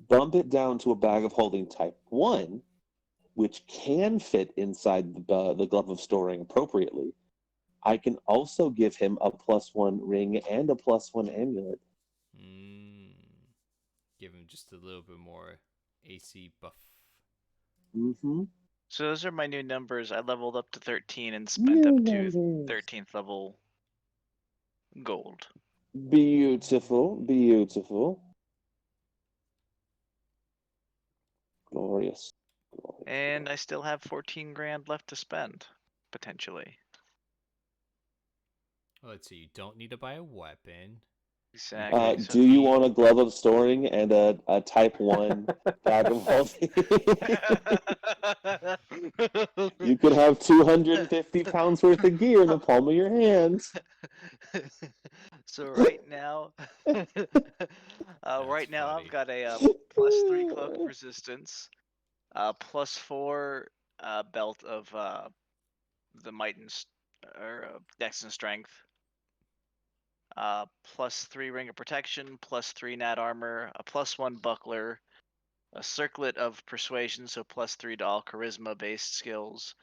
S1: bump it down to a bag of holding type 1, which can fit inside the glove of storing appropriately, I can also give him a +1 ring and a +1 amulet.
S2: Give him just a little bit more AC buff.
S1: Mm-hmm.
S4: So those are my new numbers. I leveled up to 13 and spent up to
S1: Numbers.
S4: 13th level gold.
S1: Beautiful. Glorious.
S4: And I still have 14 grand left to spend, potentially.
S2: Let's see. You don't need to buy a weapon.
S4: Exactly. So
S1: Do you want a glove of storing and a type 1 bag of holding? You could have 250 pounds worth of gear in the palm of your hands.
S4: So right now, right now
S2: funny.
S4: I've got a +3 cloak resistance, +4 belt of the might and dex and strength. +3 ring of protection, +3 nat armor, a +1 buckler, a circlet of persuasion, so +3 to all charisma based skills,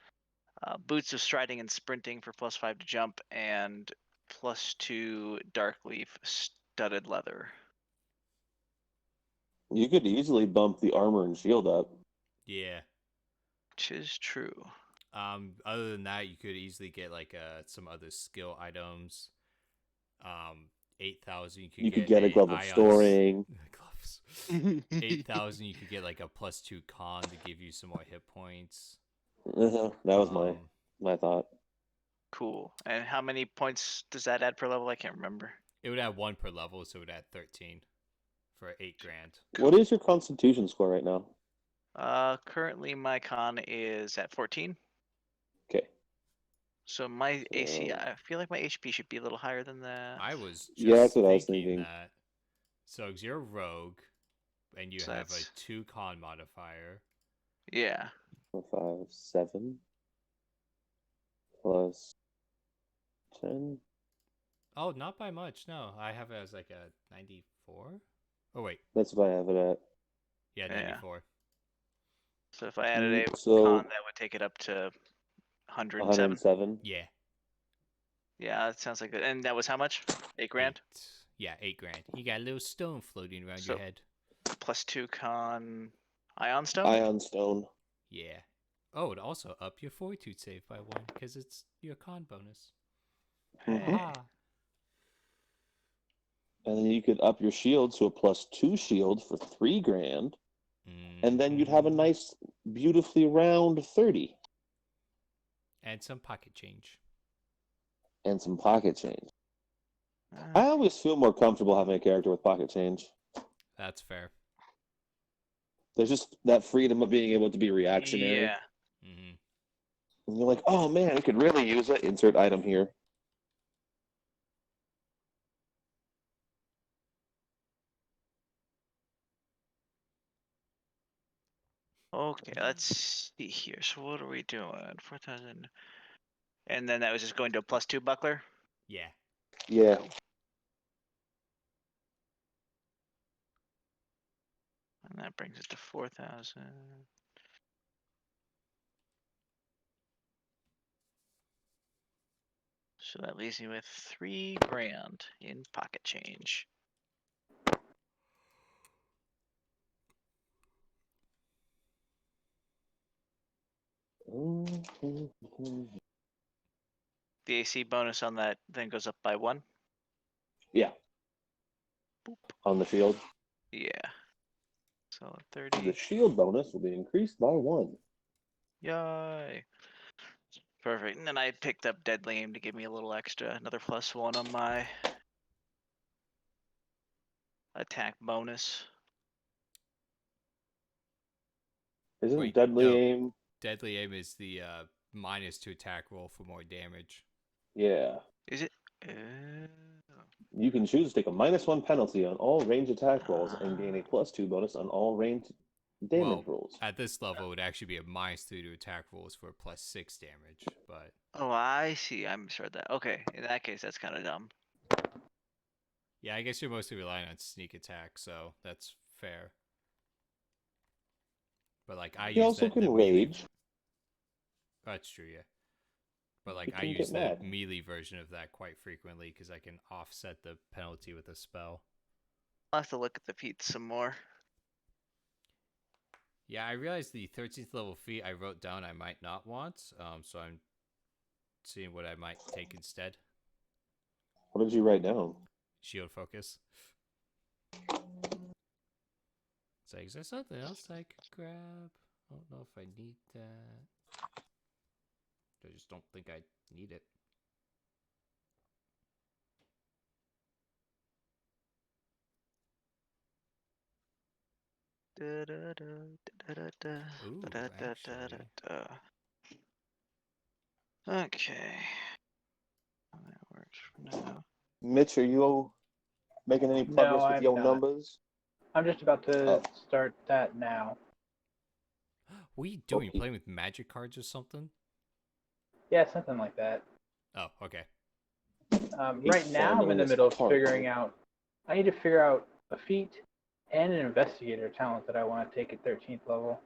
S4: boots of striding and sprinting for +5 to jump, and +2 dark leaf studded leather.
S1: You could easily bump the armor and shield up.
S2: Yeah.
S4: Which is true.
S2: Other than that, you could easily get like some other skill items. 8,000
S1: You could get a glove of storing.
S2: Gloves. 8,000 you could get like a +2 con to give you some more hit points.
S1: That was my thought.
S4: Cool. And how many points does that add per level? I can't remember.
S2: It would add 1 per level, so it would add 13 for 8 grand.
S1: What is your Constitution score right now?
S4: Currently my con is at 14.
S1: Okay.
S4: So my AC, I feel like my HP should be a little higher than that.
S2: I was just
S1: Yeah, that's what I was
S2: thinking
S1: thinking.
S2: that. So you're a rogue, and you
S4: So
S2: have a
S4: that's-
S2: 2 con modifier.
S4: Yeah.
S1: 4, 5, 7 plus 10.
S2: Oh, not by much. No, I have it as like a 94. Oh wait,
S1: That's what I have it at.
S2: yeah,
S4: Yeah.
S2: 94.
S4: So if I added a
S1: So
S4: con, that would take it up to 107.
S1: 107.
S2: Yeah.
S4: Yeah, that sounds like it. And that was how much? 8 grand?
S2: 8. Yeah, 8 grand. You got a little stone floating around
S4: So-
S2: your head.
S4: +2 con ion stone?
S1: Ion stone.
S2: Yeah. Oh, it also up your fortitude save by 1 because it's your con bonus.
S1: Mhm.
S2: Ah.
S1: And then you could up your shield to a +2 shield for 3 grand. And then you'd have a nice, beautifully round 30.
S2: And some pocket change.
S1: And some pocket change. I always feel more comfortable having a character with pocket change.
S2: That's fair.
S1: There's just that freedom of being able to be reactionary.
S4: Yeah.
S2: Mm-hmm.
S1: And you're like, oh man, I could really use it. Insert item here.
S4: Okay, let's see here. So what are we doing? 4,000. And then that was just going to a +2 buckler?
S2: Yeah.
S1: Yeah.
S4: And that brings it to 4,000. So that leaves me with 3 grand in pocket change. The AC bonus on that then goes up by 1?
S1: Yeah.
S4: Boop.
S1: On the field.
S4: Yeah. So
S1: The
S4: 30.
S1: shield bonus will be increased by 1.
S4: Yay. Perfect. And then I picked up Deadly Aim to give me a little extra, another +1 on my attack bonus.
S1: Isn't
S2: Wait,
S1: Deadly
S2: no.
S1: Aim?
S2: Deadly aim is the -2 attack roll for more damage.
S1: Yeah.
S4: Is it?
S1: You can choose to take a -1 penalty on all range attack rolls and gain a +2 bonus on all range damage rolls.
S2: At this level, it would actually be a -3 to attack rolls for +6 damage. But
S4: Oh, I see. I misread that. Okay, in that case, that's kind of dumb.
S2: yeah, I guess you're mostly relying on sneak attack, so that's fair. But like I
S1: You
S2: use
S1: also
S2: the
S1: can
S2: melee.
S1: rage.
S2: That's true, yeah. But
S1: You
S2: like I
S1: can
S2: use
S1: get
S2: the
S1: mad.
S2: melee version of that quite frequently because I can offset the penalty with a spell.
S4: I'll have to look at the feats some more.
S2: Yeah, I realized the 13th level feat I wrote down I might not want, so I'm seeing what I might take instead.
S1: What did you write down?
S2: Shield focus. It's like, is there something else I could grab? I don't know if I need that. I just don't think I need it. Ooh, actually.
S4: Okay. That works for now.
S1: Mitch, are you making any progress with
S3: I'm
S1: your
S3: not.
S1: numbers?
S3: I'm just about to
S1: Oh.
S3: start that now.
S2: What are you doing?
S1: Okay.
S2: Playing with magic cards or something?
S3: Yeah, something like that.
S2: Oh, okay.
S1: Hate
S3: Right now, I'm in
S1: fondling
S3: the
S1: this
S3: middle of
S1: cart.
S3: figuring out. I need to figure out a feat and an investigator talent that I want to take at 13th level.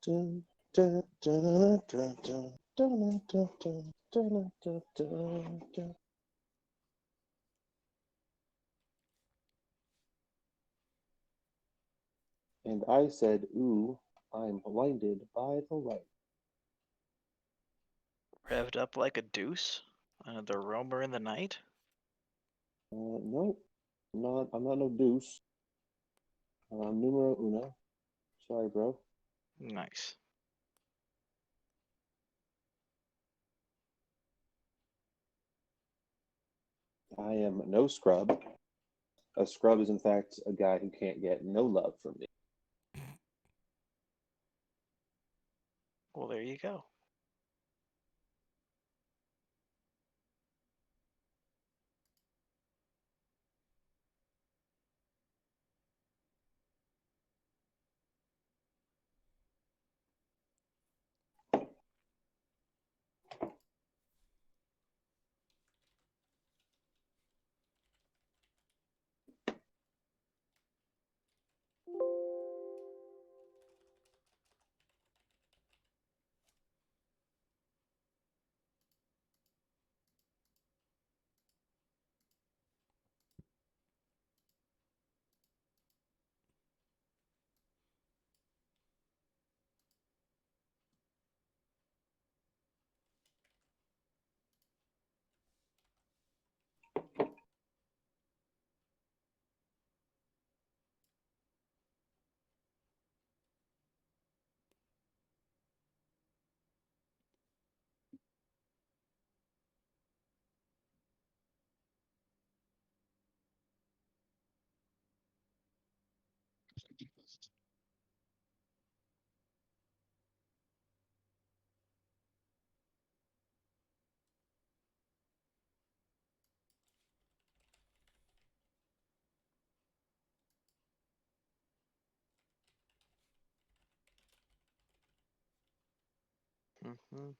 S1: Dun, dun, dun, dun, dun, dun, dun, dun, dun, dun, dun, dun. And I said, ooh, I'm blinded by the light.
S4: Revved up like a deuce. The roamer in the night.
S1: Nope, I'm not no deuce. I'm numero uno. Sorry, bro.
S4: Nice.
S1: I am no scrub. A scrub is, in fact, a guy who can't get no love from me.
S4: Well, there you go. Mm-hmm.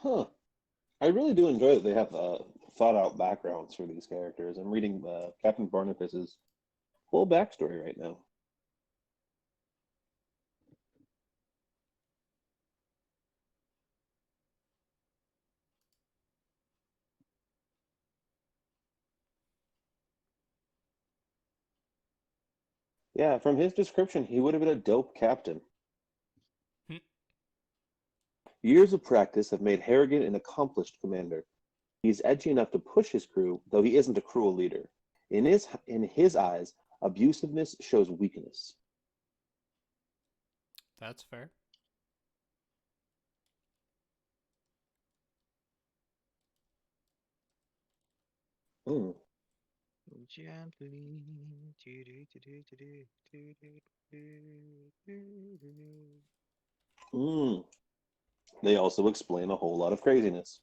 S1: Huh. I really do enjoy that they have thought out backgrounds for these characters. I'm reading Captain Barnabas's whole backstory right now. Yeah, from his description, he would have been a dope captain. Years of practice have made Harrigan an accomplished commander. He's edgy enough to push his crew, though he isn't a cruel leader. In his eyes, abusiveness shows weakness.
S2: That's fair.
S1: Hmm.
S4: Gently.
S1: Hmm. They also explain a whole lot of craziness.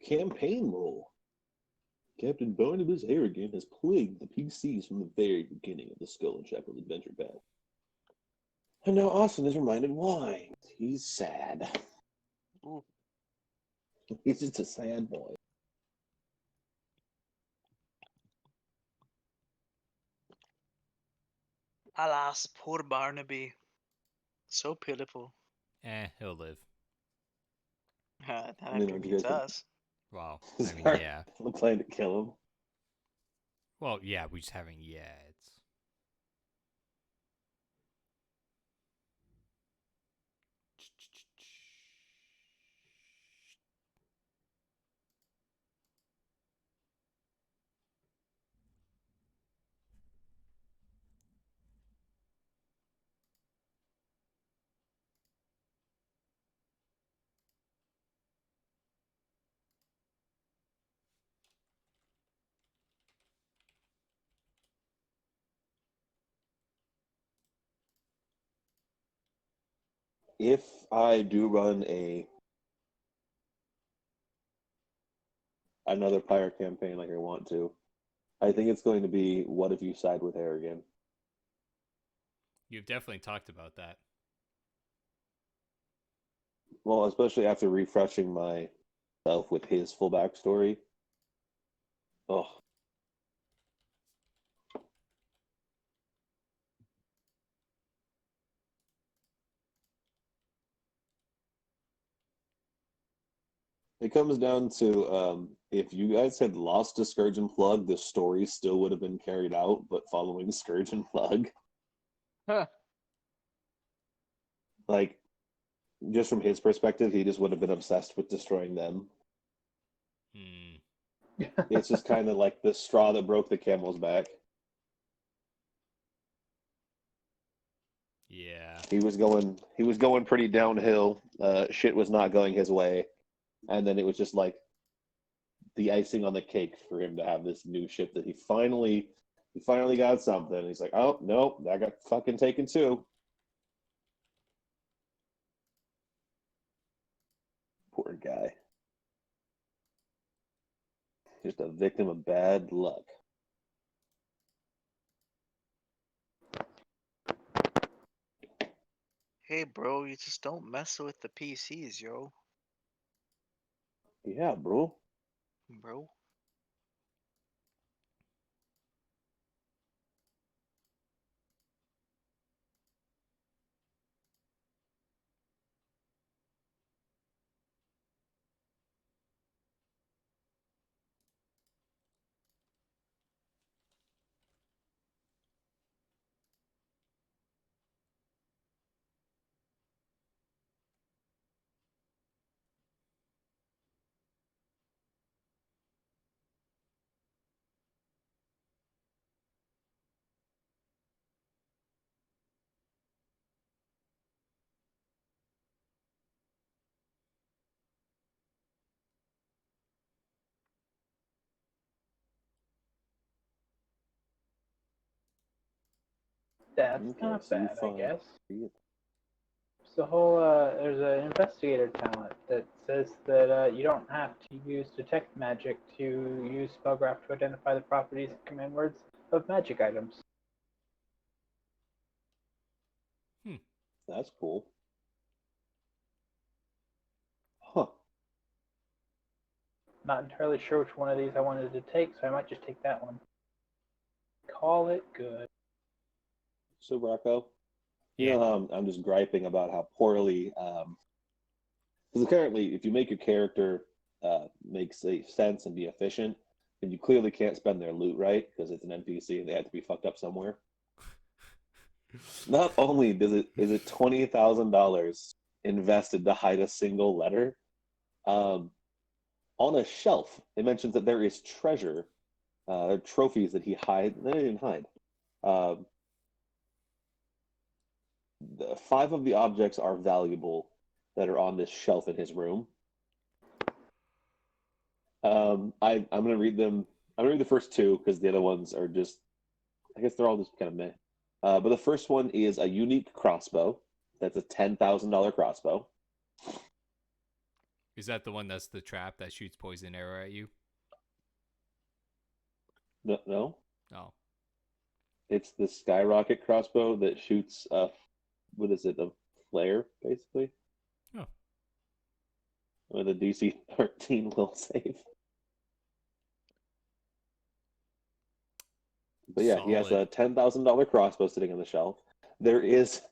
S1: Campaign role. Captain Barnabas Harrigan has plagued the PCs from the very beginning of the Skull and Shackle adventure path. And now Austin is reminded why. He's sad.
S4: Ooh.
S1: He's just a sad boy.
S4: Alas, poor Barnaby. So pitiful.
S2: He'll live.
S4: Not
S1: I mean,
S4: after he
S1: aren't you
S4: meets
S1: guys
S4: us.
S2: Wow.
S1: gonna
S2: I mean,
S1: start
S2: yeah.
S1: planning to kill him?
S2: Well, yeah, we just having it's
S1: If I do run another pirate campaign like I want to, I think it's going to be what if you side with Harrigan?
S2: You've definitely talked about that.
S1: Well, especially after refreshing myself with his full backstory. Oh, it comes down to if you guys had lost a Scourge and Plug, the story still would have been carried out, but following Scourge and Plug.
S4: Huh.
S1: Like, just from his perspective, he just would have been obsessed with destroying them. It's just kind of like the straw that broke the camel's back.
S2: Yeah.
S1: He was going pretty downhill. Shit was not going his way, and then it was just like the icing on the cake for him to have this new ship that he finally got something. He's like, oh no, that got fucking taken too. Poor guy. Just a victim of bad luck.
S4: Hey, bro, you just don't mess with the PCs, yo.
S1: Yeah, bro.
S4: Bro.
S3: That's
S1: Okay,
S3: not
S1: so you
S3: bad, I
S1: find
S3: guess. It's the whole, there's an investigator talent that says that you don't have to use detect magic to use spellcraft to identify the properties and command words of magic items.
S1: that's cool. Huh.
S3: Not entirely sure which one of these I wanted to take, so I might just take that one. Call it good.
S1: So Rocco, you
S2: Yeah.
S1: know how I'm just griping about how poorly, because apparently if you make your character make safe sense and be efficient, then you clearly can't spend their loot right because it's an NPC and they have to be fucked up somewhere. Not only is it $20,000 invested to hide a single letter, on a shelf it mentions that there is treasure, trophies that he hide. They didn't hide. Um, 5 of the objects are valuable that are on this shelf in his room. I'm gonna read them. I'm gonna read the first 2 because the other ones are just, I guess they're all just kind of meh. But the first one is a unique crossbow. That's a $10,000 crossbow.
S2: Is that the one that's the trap that shoots poison arrow at you?
S1: No, no,
S2: Oh.
S1: it's the skyrocket crossbow that shoots what is it? A flare, basically.
S2: Oh.
S1: With a DC 13 will save. But yeah, he has a
S2: Solid.
S1: $10,000 crossbow sitting on the shelf. There's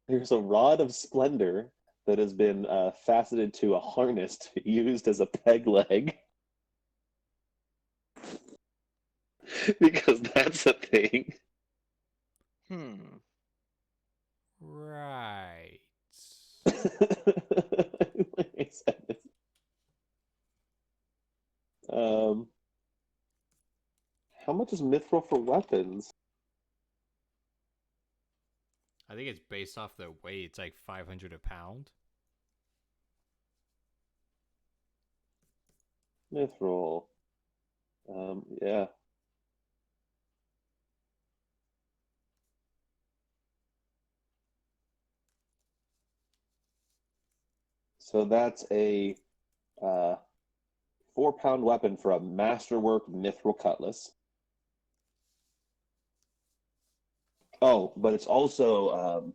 S1: a rod of splendor that has been faceted to a harness used as a peg leg. Because that's a thing.
S2: Right.
S1: Like I said, how much is mithril for weapons?
S2: I think it's based off their weight. It's like 500 a pound.
S1: Mithril. Yeah. So that's a 4-pound weapon for a masterwork mithril cutlass. Oh, but it's also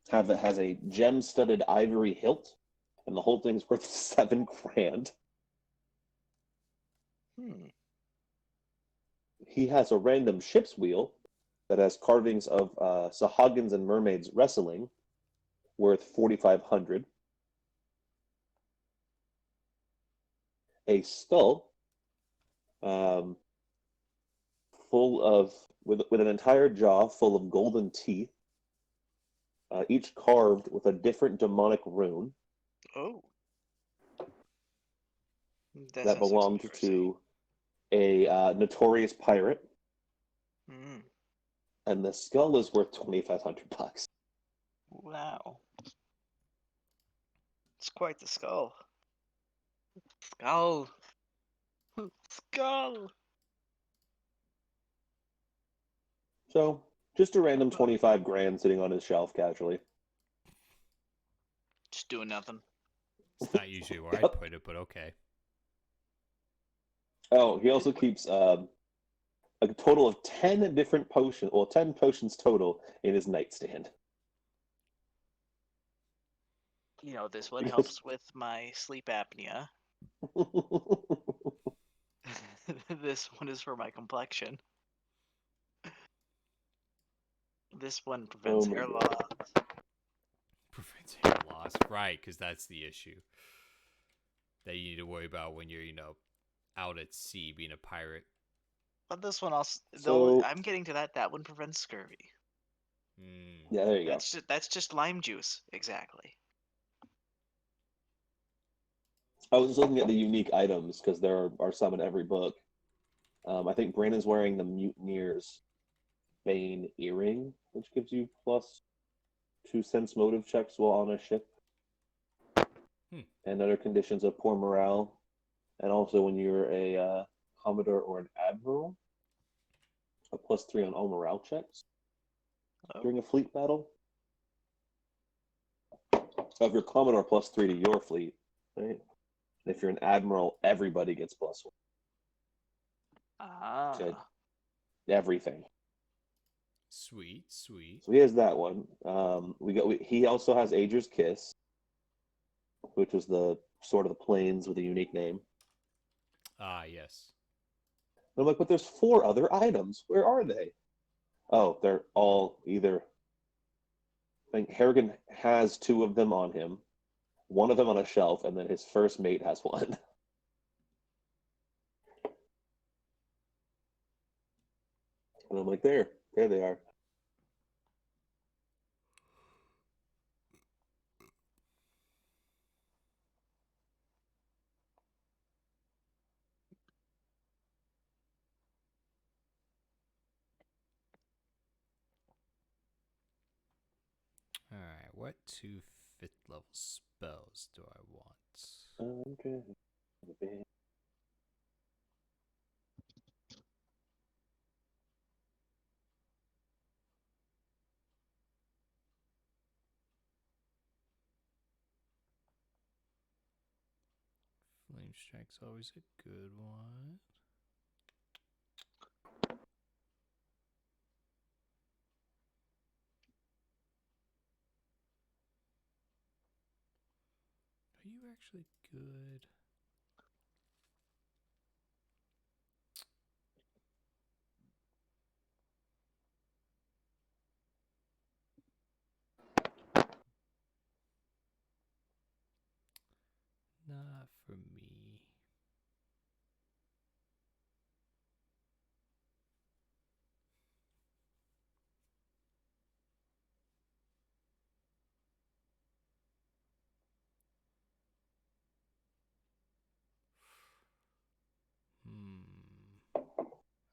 S1: has a gem-studded ivory hilt, and the whole thing's worth $7,000. He has a random ship's wheel that has carvings of Sahagins and mermaids wrestling, worth $4,500. A skull, full of with an entire jaw full of golden teeth, each carved with a different demonic rune
S4: Oh.
S1: that
S4: sounds like
S1: belonged
S4: something
S1: to a notorious pirate.
S4: Mm.
S1: And the skull is worth $2,500.
S4: Wow. It's quite the skull. Skull. Skull.
S1: So just a random 25 grand sitting on his shelf casually.
S4: Just doing nothing.
S2: It's not usually where I'd put it, but okay.
S1: Oh, he also keeps a total of 10 different potions, well, 10 potions total in his nightstand.
S4: You know, this one helps with my sleep apnea. This one is for my complexion. This one prevents hair
S1: God.
S4: loss.
S2: Prevents hair loss. Right, because that's the issue that you need to worry about when you're, out at sea being a pirate.
S4: But this one also,
S1: So,
S4: though, I'm getting to that. That one prevents scurvy.
S1: yeah, there you go.
S4: That's just lime juice, exactly.
S1: I was just looking at the unique items because there are some in every book. I think Brandon's wearing the Mutineer's Bane earring, which gives you +2 sense motive checks while on a ship. And other conditions of poor morale. And also when you're a Commodore or an Admiral, a +3 on all morale checks during a fleet battle. So if you're Commodore, +3 to your fleet, right? And if you're an Admiral, everybody gets +1. To everything.
S2: Sweet.
S1: So he has that one. He also has Ager's Kiss, which was the Sword of the Plains with a unique name.
S2: Ah, yes.
S1: I'm like, but there's 4 other items. Where are they? Oh, they're all either. I think Harrigan has 2 of them on him, one of them on a shelf, and then his first mate has one. And I'm like, there they are.
S2: Alright, what 2 5th level spells do I want?
S1: Okay.
S2: Flame Strike's always a good one. Are you actually good? Not for me.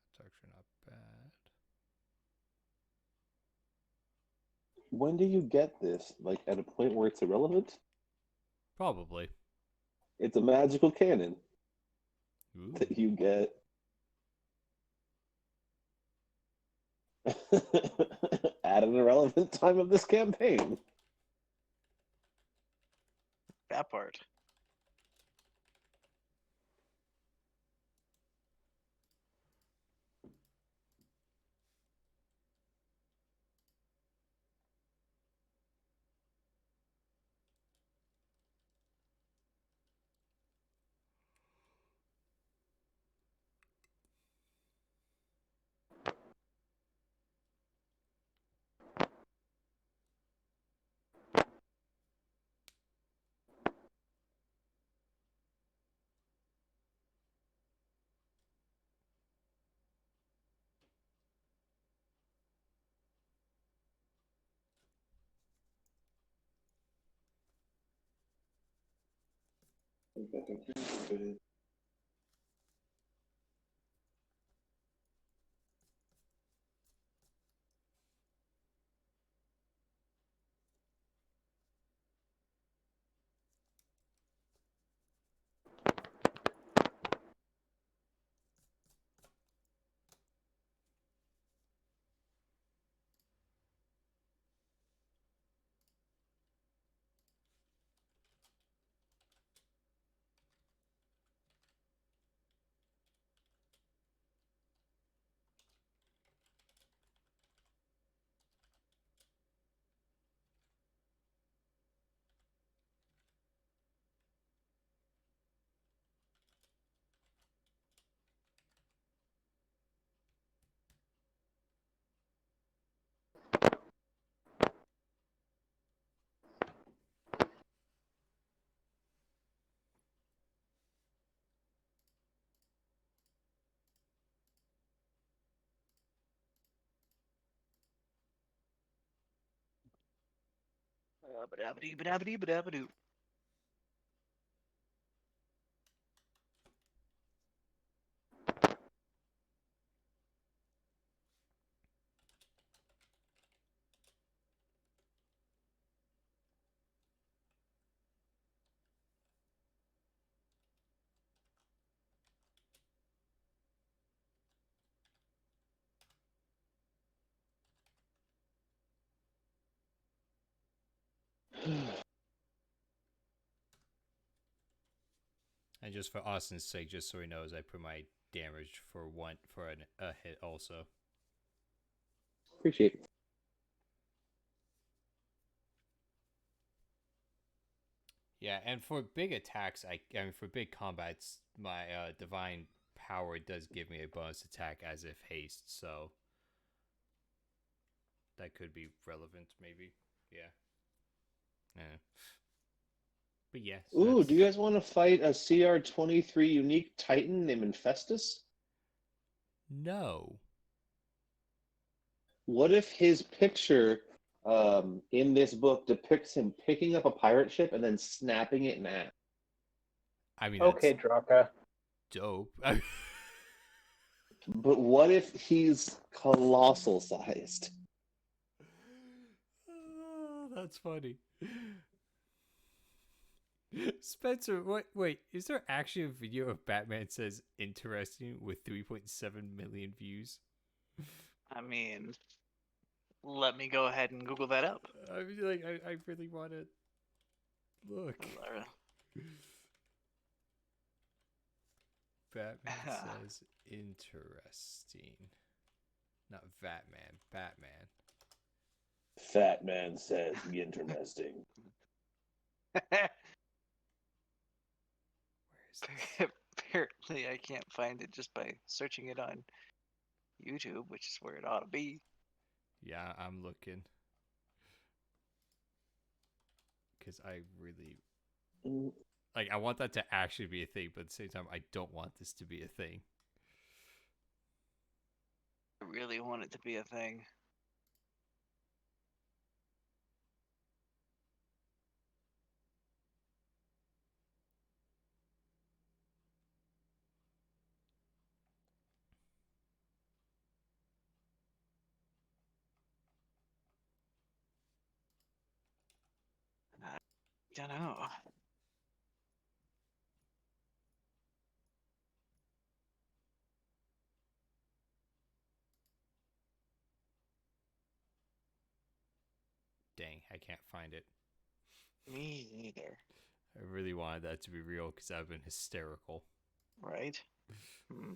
S2: That's actually not bad.
S1: When do you get this? Like at a point where it's irrelevant?
S2: Probably.
S1: It's a magical cannon
S2: Ooh.
S1: that you get at an irrelevant time of this campaign.
S4: That part. Ba-da-ba-dee-ba-da-ba-dee-ba-da-ba-doo.
S2: And just for Austin's sake, just so he knows, I put my damage for a hit also.
S1: Appreciate it.
S2: Yeah, and for big attacks, I mean for big combats, my divine power does give me a bonus attack as if haste, so that could be relevant, maybe. Yeah. Yeah. But yes.
S1: Ooh, do you guys want to fight a CR-23 unique Titan named Infestus?
S2: No.
S1: What if his picture in this book depicts him picking up a pirate ship and then snapping it in half?
S2: I mean,
S3: Okay,
S2: that's
S3: Draka.
S2: dope.
S1: But what if he's colossal sized?
S2: Oh, that's funny. Spencer, wait, is there actually a video of Batman says interesting with 3.7 million views?
S4: I mean, let me go ahead and Google that up.
S2: I mean, like, I really want to look. Batman says interesting. Not Batman, Batman.
S1: Fat man says interesting.
S2: Where is this?
S4: Apparently, I can't find it just by searching it on YouTube, which is where it ought to be.
S2: Yeah, I'm looking. Because I really... Like, I want that to actually be a thing, but at the same time, I don't want this to be a thing.
S4: I really want it to be a thing. I don't know.
S2: Dang, I can't find it.
S4: Me neither.
S2: I really wanted that to be real because that would have been hysterical.
S4: Right? Hmm.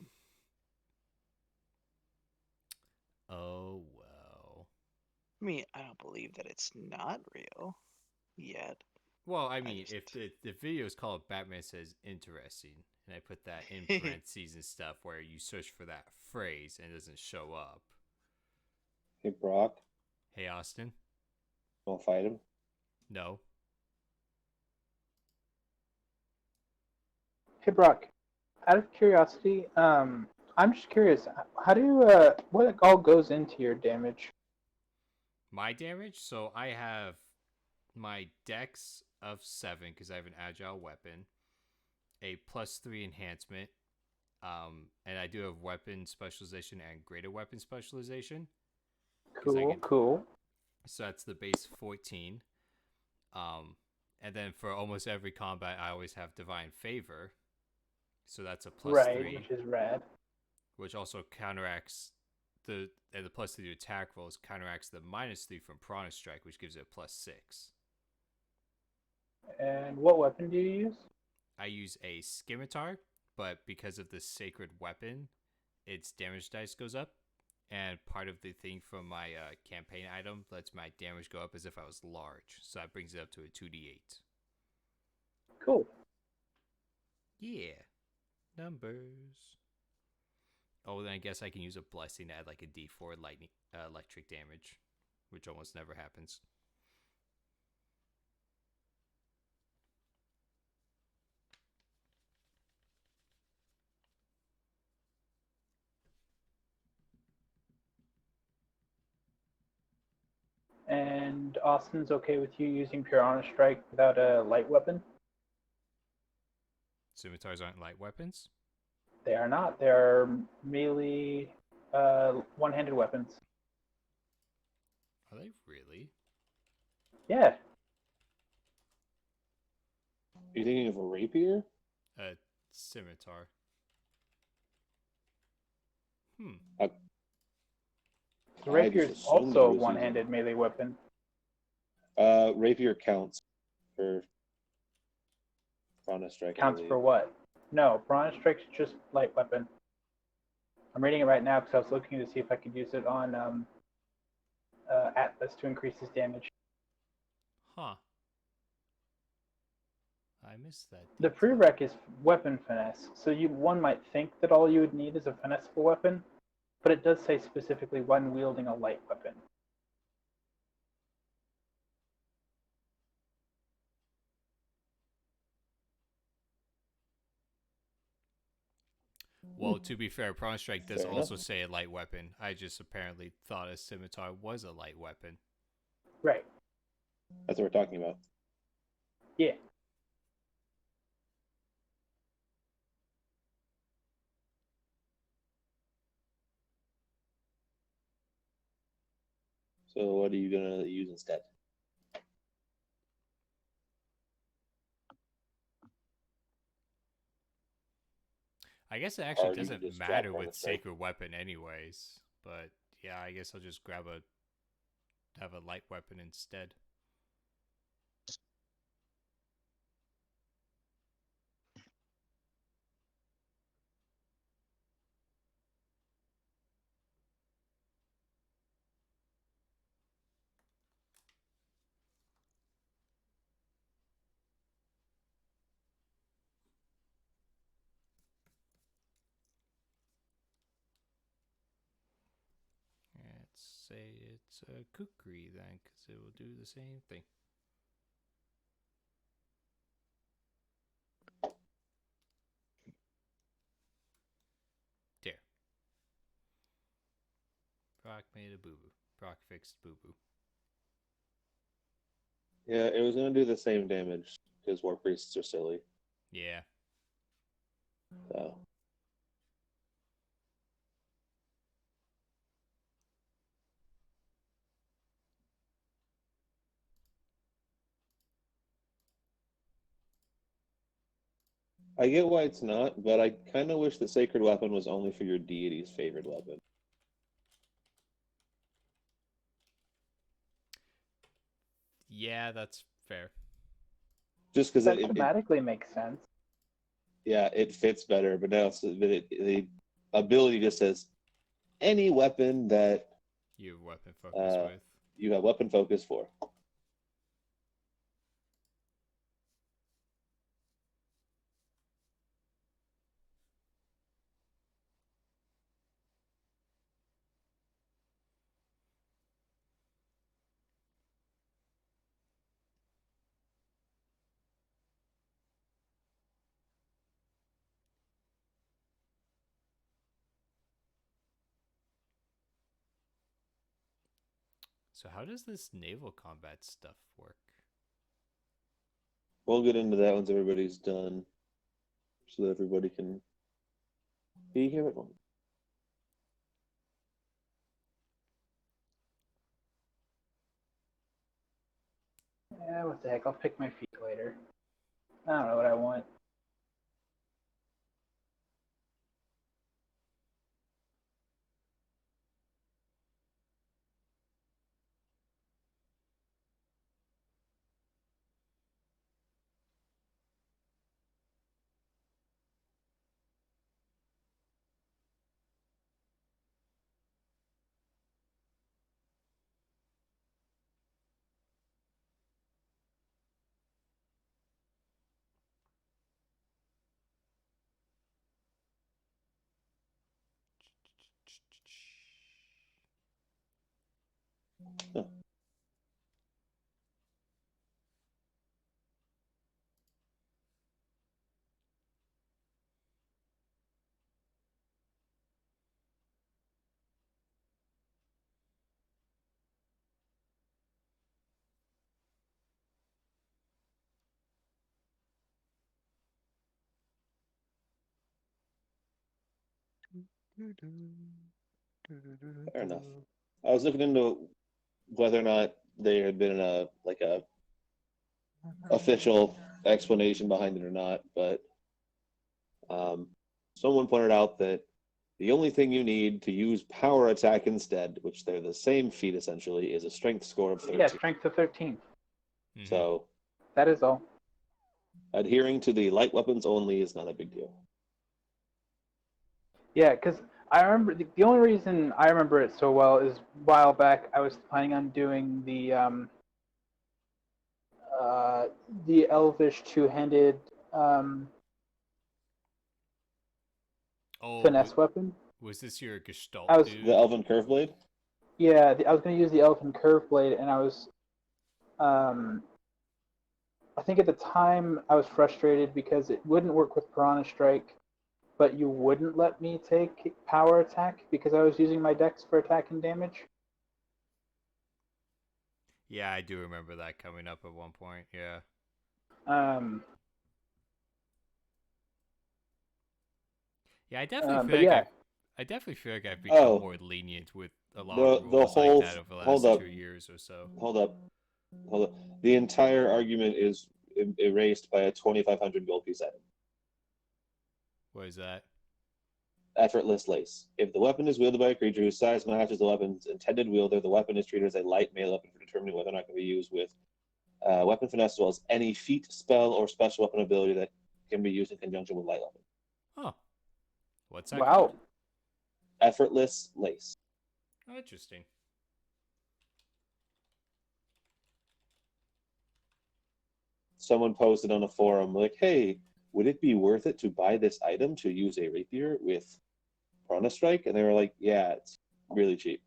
S2: Oh, well.
S4: I mean, I don't believe that it's not real yet.
S2: Well, I mean,
S4: just-
S2: if the video is called Batman Says Interesting, and I put that in parentheses and stuff where you search for that phrase and it doesn't show up.
S1: Hey, Brock,
S2: Hey, Austin?
S1: want to fight him?
S2: No.
S3: Hey, Brock. Out of curiosity, I'm just curious. How do you, what all goes into your damage?
S2: My damage? So I have my dex of 7 because I have an agile weapon, a +3 enhancement, and I do have weapon specialization and greater weapon specialization.
S3: Cool.
S2: So that's the base 14. And then for almost every combat, I always have divine favor. So that's a +3,
S3: which is rad.
S2: which also counteracts the +3 to attack rolls counteracts the -3 from Piranha Strike, which gives it a +6.
S3: And what weapon do you use?
S2: I use a scimitar, but because of the sacred weapon, its damage dice goes up. And part of the thing from my campaign item lets my damage go up as if I was large. So that brings it up to a 2d8.
S3: Cool.
S2: Yeah. Numbers. Oh, then I guess I can use a blessing to add like a d4 lightning electric damage, which almost never happens.
S3: And Austin's okay with you using Piranha Strike without a light weapon?
S2: Scimitars aren't light weapons?
S3: They are not. They are melee, one-handed weapons.
S2: Are they really?
S3: Yeah.
S1: Are you thinking of a rapier?
S2: A scimitar.
S3: The rapier
S1: I
S3: is
S1: just assumed
S3: also
S1: it
S3: a
S1: was
S3: one-handed melee weapon.
S1: Rapier counts for Piranha Strike.
S3: Counts for what? No, Piranha Strike's just light weapon. I'm reading it right now because I was looking to see if I could use it on Atlas to increase his damage.
S2: Huh. I missed that.
S3: The
S2: detail.
S3: prereq is weapon finesse, so one might think that all you would need is a finessable weapon, but it does say specifically when wielding a light weapon.
S2: Well, to be fair, Prawn Strike does
S1: Fair
S2: also
S1: enough.
S2: say a light weapon. I just apparently thought a scimitar was a light weapon.
S3: Right.
S1: That's what we're talking about.
S3: Yeah.
S1: So what are you gonna use instead?
S2: I guess it actually
S1: Or you can
S2: doesn't
S1: just drop
S2: matter
S1: Prawn
S2: with
S1: Strike.
S2: Sacred Weapon anyways. But yeah, I guess I'll just have a light weapon instead. Let's say it's a kukri then, because it will do the same thing. There. Proc made a boo boo. Proc fixed boo boo.
S1: Yeah, it was gonna do the same damage because war priests are silly.
S2: Yeah.
S1: So I get why it's not, but I kind of wish that Sacred Weapon was only for your deity's favorite weapon.
S2: Yeah, that's fair.
S1: Just because
S3: That thematically makes sense.
S1: yeah, it fits better. But now the ability just says any weapon that
S2: You have weapon focus with.
S1: you have weapon focus for.
S2: So how does this naval combat stuff work?
S1: We'll get into that once everybody's done, so that everybody can be here at once.
S3: Yeah, what the heck? I'll pick my feet later. I don't know what I want.
S1: Huh. Fair enough. I was looking into whether or not there had been a official explanation behind it or not, but um, someone pointed out that the only thing you need to use power attack instead, which they're the same feat essentially, is a strength score of 13.
S3: Yeah, strength of 13.
S2: Mm-hmm.
S1: So
S3: That is all.
S1: adhering to the light weapons only is not a big deal.
S3: Yeah, because I remember the only reason I remember it so well is a while back I was planning on doing the the elvish two-handed
S2: Oh,
S3: finesse weapon.
S2: was this your Gestalt
S3: I was-
S2: dude?
S1: The Elven Curve Blade?
S3: Yeah, I was going to use the elven curve blade, and I was, I think at the time I was frustrated because it wouldn't work with Piranha Strike, but you wouldn't let me take power attack because I was using my dex for attack and damage.
S2: Yeah, I do remember that coming up at one point. Yeah.
S3: Um,
S2: Yeah, I definitely feel
S3: but
S2: like
S3: yeah,
S2: I definitely feel like I've become
S1: Oh.
S2: more lenient with a lot of
S1: The
S2: rules
S1: whole
S2: like that over the
S1: hold
S2: last
S1: up.
S2: 2 years or so.
S1: Hold up. The entire argument is erased by a 2,500 gold piece item.
S2: What is that?
S1: Effortless Lace. If the weapon is wielded by a creature whose size matches the weapon's intended wielder, the weapon is treated as a light melee weapon for determining whether or not it can be used with weapon finesse, as well as any feat, spell, or special weapon ability that can be used in conjunction with light weapon.
S2: Oh. What's that
S3: wow.
S2: called?
S1: Effortless Lace.
S2: Oh, interesting.
S1: Someone posted on a forum like, "Hey, would it be worth it to buy this item to use a rapier with Piranha Strike?" And they were like, "Yeah, it's really cheap."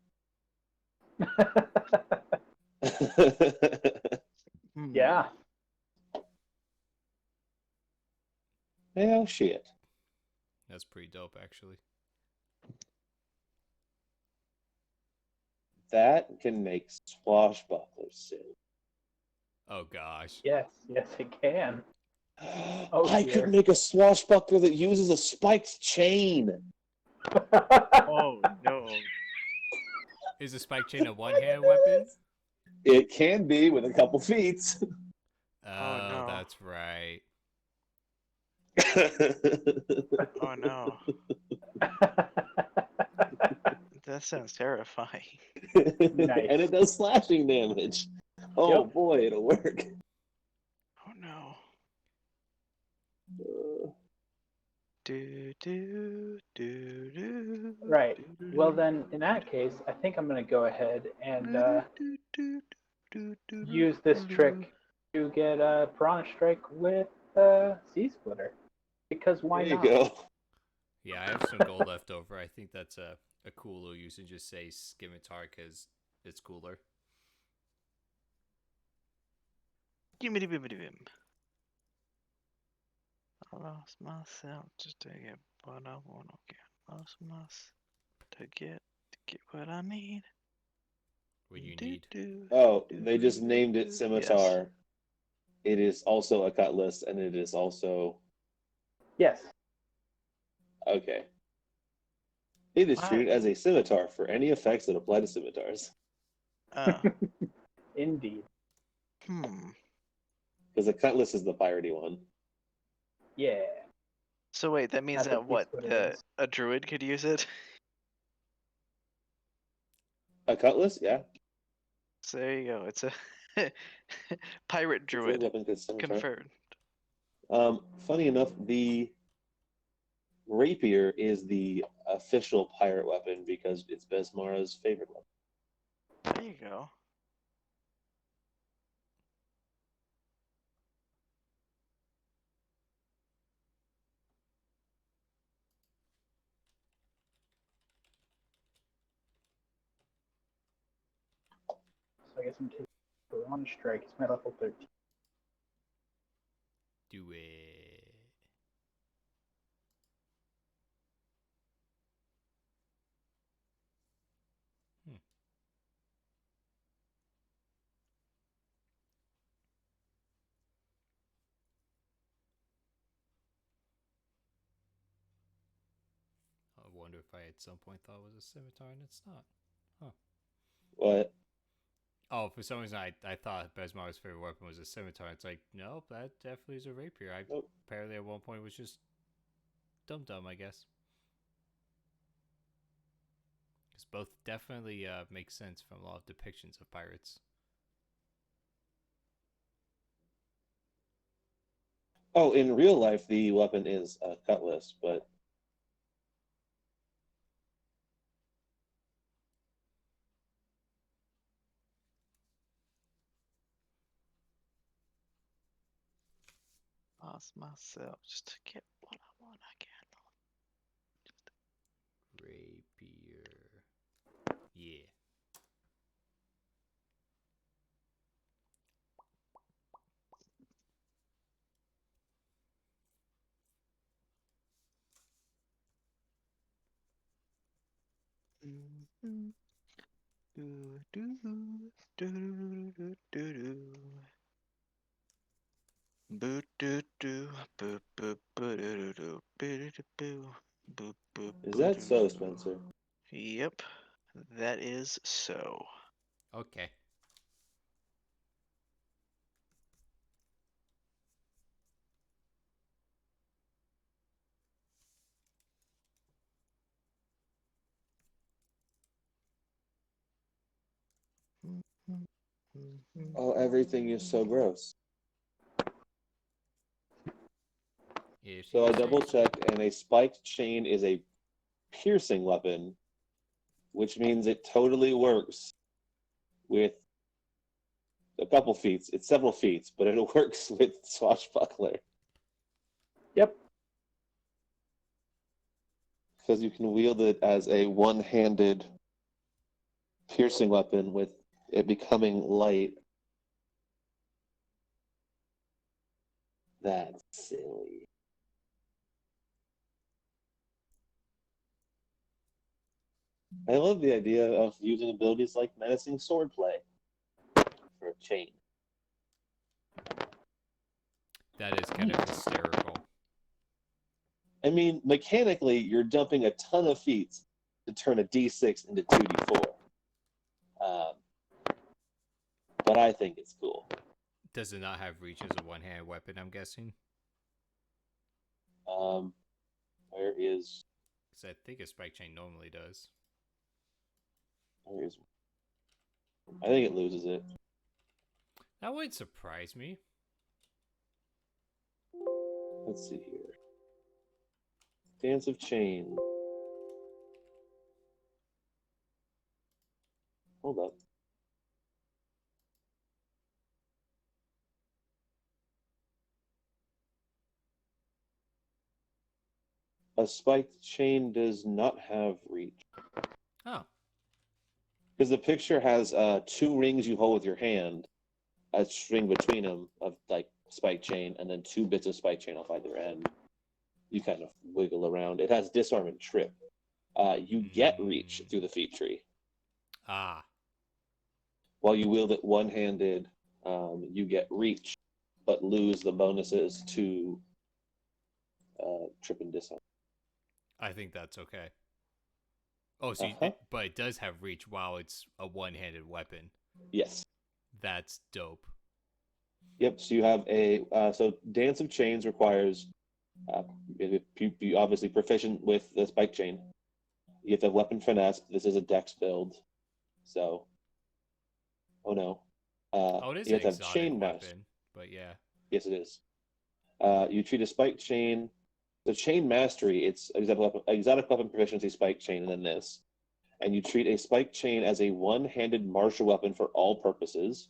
S3: Yeah.
S1: Yeah, shit.
S2: That's pretty dope, actually.
S1: That can make swashbucklers soon.
S2: Oh gosh.
S3: Yes, it can.
S1: I
S3: dear.
S1: could make a swashbuckler that uses a spiked chain.
S5: Oh no.
S2: Is a spike chain a one-hand weapon?
S1: It can be with a couple feats.
S2: Oh,
S5: no.
S2: that's right.
S5: Oh no. That sounds terrifying.
S3: Nice.
S1: And it does slashing damage. Oh
S3: Yep.
S1: boy, it'll work.
S5: Oh no.
S1: Uh,
S5: Do do do do.
S3: Right. Well, then, in that case, I think I'm going to go ahead and use this trick to get a Piranha Strike with Sea Splitter. Because why
S1: there you
S3: not?
S1: go.
S2: Yeah, I have some gold left over. I think that's a cool little use, and just say Scimitar because it's cooler.
S5: Gimme bim. I lost myself just to get what I want to get. Lost myself to get what I need.
S2: What you need.
S1: Oh, they just named it Scimitar.
S5: Yes.
S1: It is also a cutlass, and it is also
S3: Yes.
S1: okay. It is
S5: Wow.
S1: treated as a scimitar for any effects that apply to scimitars.
S3: Indeed.
S1: Because the cutlass is the piratey one.
S3: Yeah.
S5: So wait, that means
S3: That's
S5: that
S3: what Sea Splitter is.
S5: a druid could use it.
S1: A cutlass, yeah.
S5: So there you go. It's a pirate druid.
S1: Weapon called scimitar.
S5: Confirmed.
S1: Funny enough, the rapier is the official pirate weapon because it's Besmara's favorite weapon.
S5: There you go.
S3: So I guess I'm taking Piranha Strike. It's my level 13.
S2: Do it. I wonder if I at some point thought it was a scimitar and it's not. Huh.
S1: What?
S2: Oh, for some reason I thought Besmar's favorite weapon was a scimitar. It's like, nope, that definitely is a rapier.
S1: Nope.
S2: Apparently at one point was just dumb, I guess. Because both definitely make sense from a lot of depictions of pirates.
S1: Oh, in real life, the weapon is a cutlass, but
S5: lost myself just to get what I want again.
S2: Rapier. Yeah.
S5: Mm-hmm. Do do do do do do do. Boo do do boo boo boo do do boo do boo boo boo
S1: Is
S5: boo
S1: that so,
S5: do.
S1: Spencer?
S5: Yep, that is so.
S2: Okay.
S1: Oh, everything is so gross.
S2: If
S1: So
S2: you
S1: I
S2: say
S1: double
S2: so.
S1: checked, and a spiked chain is a piercing weapon, which means it totally works with a couple feats. It's several feats, but it works with swashbuckler
S3: Yep.
S1: because you can wield it as a one-handed piercing weapon with it becoming light. That's silly. I love the idea of using abilities like menacing swordplay for a chain.
S2: That is kind of hysterical.
S1: I mean, mechanically, you're jumping a ton of feet to turn a D6 into 2D4. But I think it's cool.
S2: Does it not have reach as a one-handed weapon, I'm guessing?
S1: Where is
S2: Because I think a spike chain normally does.
S1: where is I think it loses it.
S2: That wouldn't surprise me.
S1: Let's see here. Dance of Chain. Hold up. A spiked chain does not have reach.
S2: Oh.
S1: Because the picture has two rings you hold with your hand, a string between them of like spike chain, and then two bits of spike chain off either end. You kind of wiggle around. It has disarm and trip. You get reach through the feat tree.
S2: Ah.
S1: While you wield it one-handed, you get reach, but lose the bonuses to trip and disarm.
S2: I think that's okay. Oh, so
S1: Uh-huh.
S2: but it does have reach while it's a one-handed weapon.
S1: Yes.
S2: That's dope.
S1: Yep. So you have a so Dance of Chains requires you obviously proficient with the spike chain. You have to have weapon finesse. This is a dex build, so oh no.
S2: Oh, it is
S1: You
S2: an
S1: have to have
S2: exotic
S1: chain master.
S2: weapon, but yeah.
S1: Yes, it is. You treat a spike chain. The chain mastery. It's exotic weapon proficiency spike chain, and then this. And you treat a spike chain as a one-handed martial weapon for all purposes.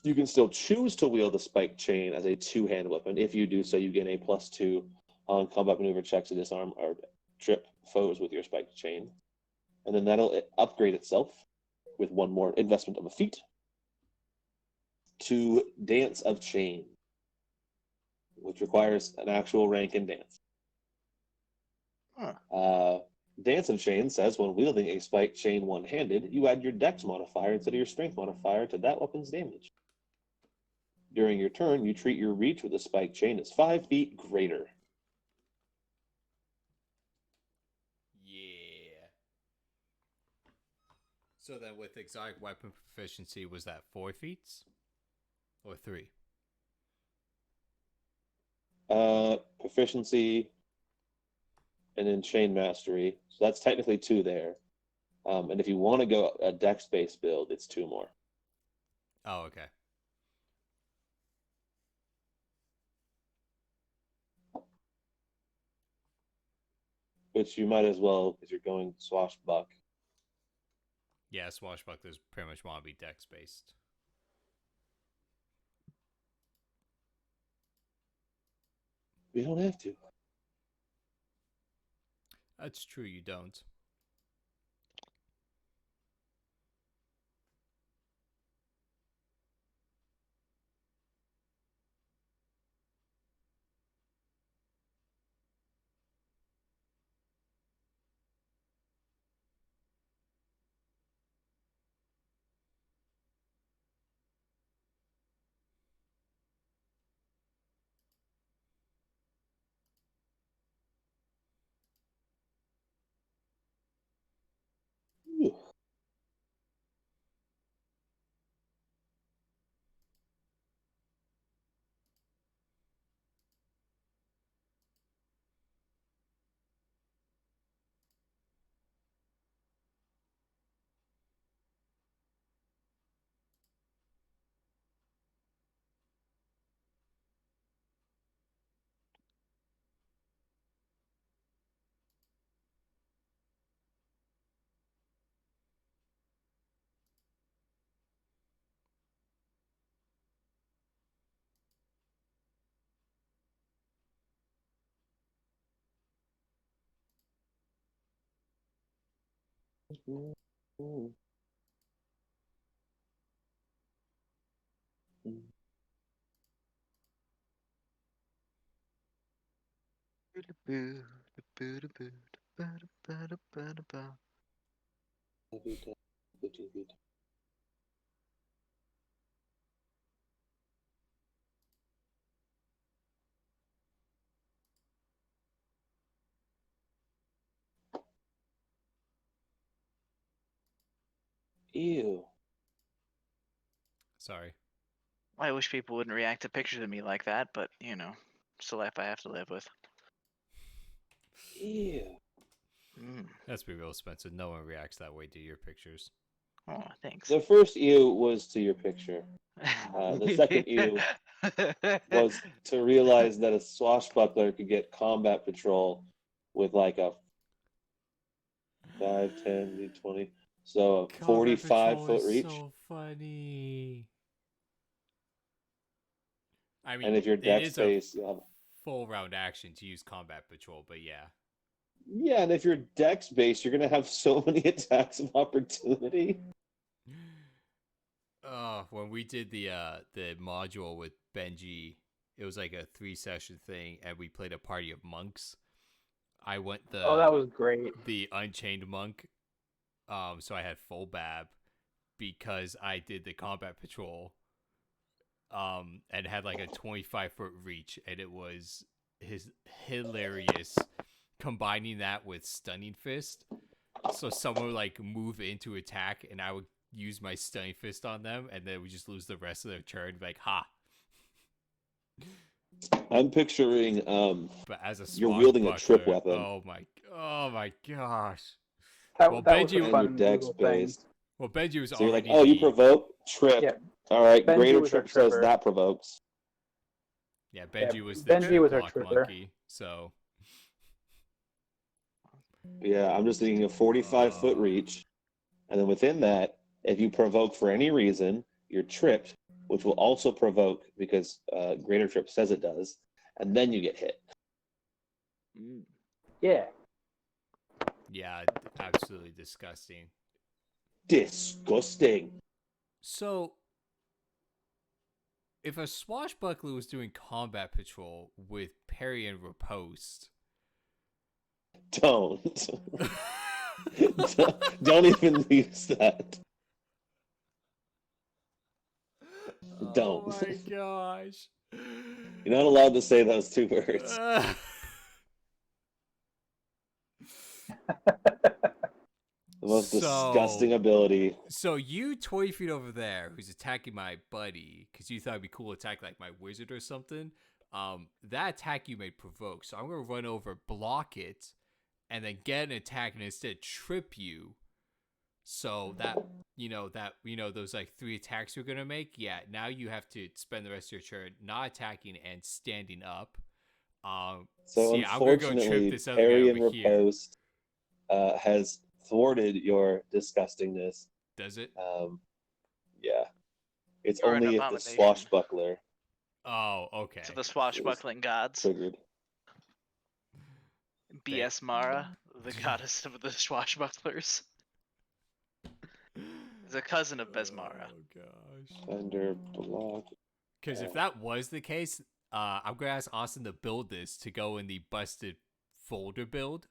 S1: You can still choose to wield the spike chain as a two-handed weapon. If you do so, you gain a +2 on combat maneuver checks to disarm or trip foes with your spike chain. And then that'll upgrade itself with one more investment of a feat to Dance of Chain, which requires an actual rank in dance.
S5: Huh.
S1: Dance of Chain says when wielding a spike chain one-handed, you add your dex modifier instead of your strength modifier to that weapon's damage. During your turn, you treat your reach with a spike chain as 5 feet greater.
S2: Yeah. So then with exotic weapon proficiency, was that 4 feats? Or 3?
S1: Proficiency and then chain mastery. So that's technically 2 there. And if you want to go a dex-based build, it's 2 more.
S2: Oh, okay.
S1: Which you might as well, because you're going swashbuck.
S2: Yeah, swashbucklers pretty much want to be dex based.
S1: We don't have to.
S2: That's true, you don't.
S1: Ooh. Ew.
S2: Sorry.
S4: I wish people wouldn't react to pictures of me like that, but it's the life I have to live with.
S1: Ew.
S2: Let's be real, Spencer. No one reacts that way to your pictures.
S4: Oh, thanks.
S1: The first ew was to your picture. The second ew was to realize that a swashbuckler could get combat patrol with like a 5, 10, 20, so a 45-foot reach.
S2: So funny. I mean,
S1: And if your
S2: it
S1: deck
S2: is a
S1: space, you'll have.
S2: full round action to use combat patrol, but yeah.
S1: Yeah, and if your deck's base, you're gonna have so many attacks of opportunity.
S2: When we did the module with Benji, it was like a 3-session thing, and we played a party of monks. I went
S3: that was great.
S2: the Unchained monk. So I had full bab because I did the combat patrol. And had like a 25-foot reach, and it was hilarious combining that with stunning fist. So someone would like move into attack, and I would use my stunning fist on them, and then we just lose the rest of their turn. Like, ha!
S1: I'm picturing
S2: But as a
S1: you're wielding a trip
S2: swashbuckler,
S1: weapon.
S2: oh my gosh!
S3: That
S2: Well,
S3: was a
S2: Benji-
S1: and
S3: fun
S1: your deck's
S3: little thing.
S1: based.
S2: Well, Benji was
S1: So you're like,
S2: already
S1: oh, you
S2: the-
S1: provoke, trip.
S3: Yeah.
S1: All right,
S3: Benji
S1: greater
S3: was our
S1: trip says
S3: tripper.
S1: that provokes.
S2: Yeah, Benji was the
S3: Benji
S2: trip
S3: was our
S2: block
S3: tripper.
S2: monkey. So
S1: Yeah, I'm just thinking a 45-foot reach, and then within that, if you provoke for any reason, you're tripped, which will also provoke because greater trip says it does, and then you get hit.
S3: Yeah.
S2: yeah, absolutely disgusting.
S1: Disgusting.
S2: So, if a swashbuckler was doing combat patrol with parry and riposte,
S1: Don't. Don't even use that. Don't.
S2: Oh my gosh!
S1: You're not allowed to say those two words. The most disgusting ability.
S2: So you 20 feet over there, who's attacking my buddy, because you thought it'd be cool to attack like my wizard or something. That attack you made provoke. So I'm gonna run over, block it, and then get an attack and instead trip you. So that those like 3 attacks you're gonna make. Yeah, now you have to spend the rest of your turn not attacking and standing up.
S1: So
S2: I'm gonna go
S1: unfortunately,
S2: trip this other guy
S1: parry and
S2: over here.
S1: riposte has thwarted your disgustingness.
S2: Does it?
S1: Yeah. It's
S4: You're an
S1: only if the
S4: abomination.
S1: swashbuckler
S2: Oh, okay.
S4: To the swashbuckling gods.
S1: triggered.
S4: BS Mara, the goddess of the swashbucklers. Is a cousin of Besmara.
S2: Oh gosh.
S1: Thunder block.
S2: Because if that was the case, I'm gonna ask Austin to build this to go in the busted folder build.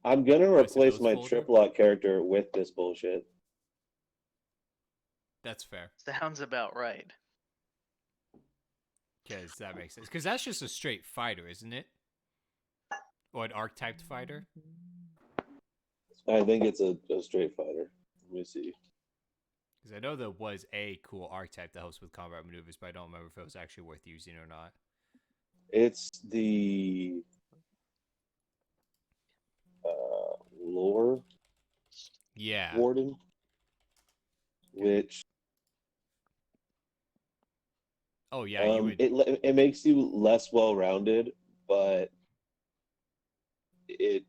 S1: I'm gonna replace
S2: builds
S1: my
S2: folder?
S1: trip lock character with this bullshit.
S2: That's fair.
S4: Sounds about right.
S2: Because that makes sense. Because that's just a straight fighter, isn't it? Or an archetyped fighter?
S1: I think it's a straight fighter. Let me see.
S2: Because I know there was a cool archetype that helps with combat maneuvers, but I don't remember if it was actually worth using or not.
S1: It's the lore
S2: Yeah.
S1: warden, which
S2: Oh yeah, you would.
S1: it makes you less well-rounded, but it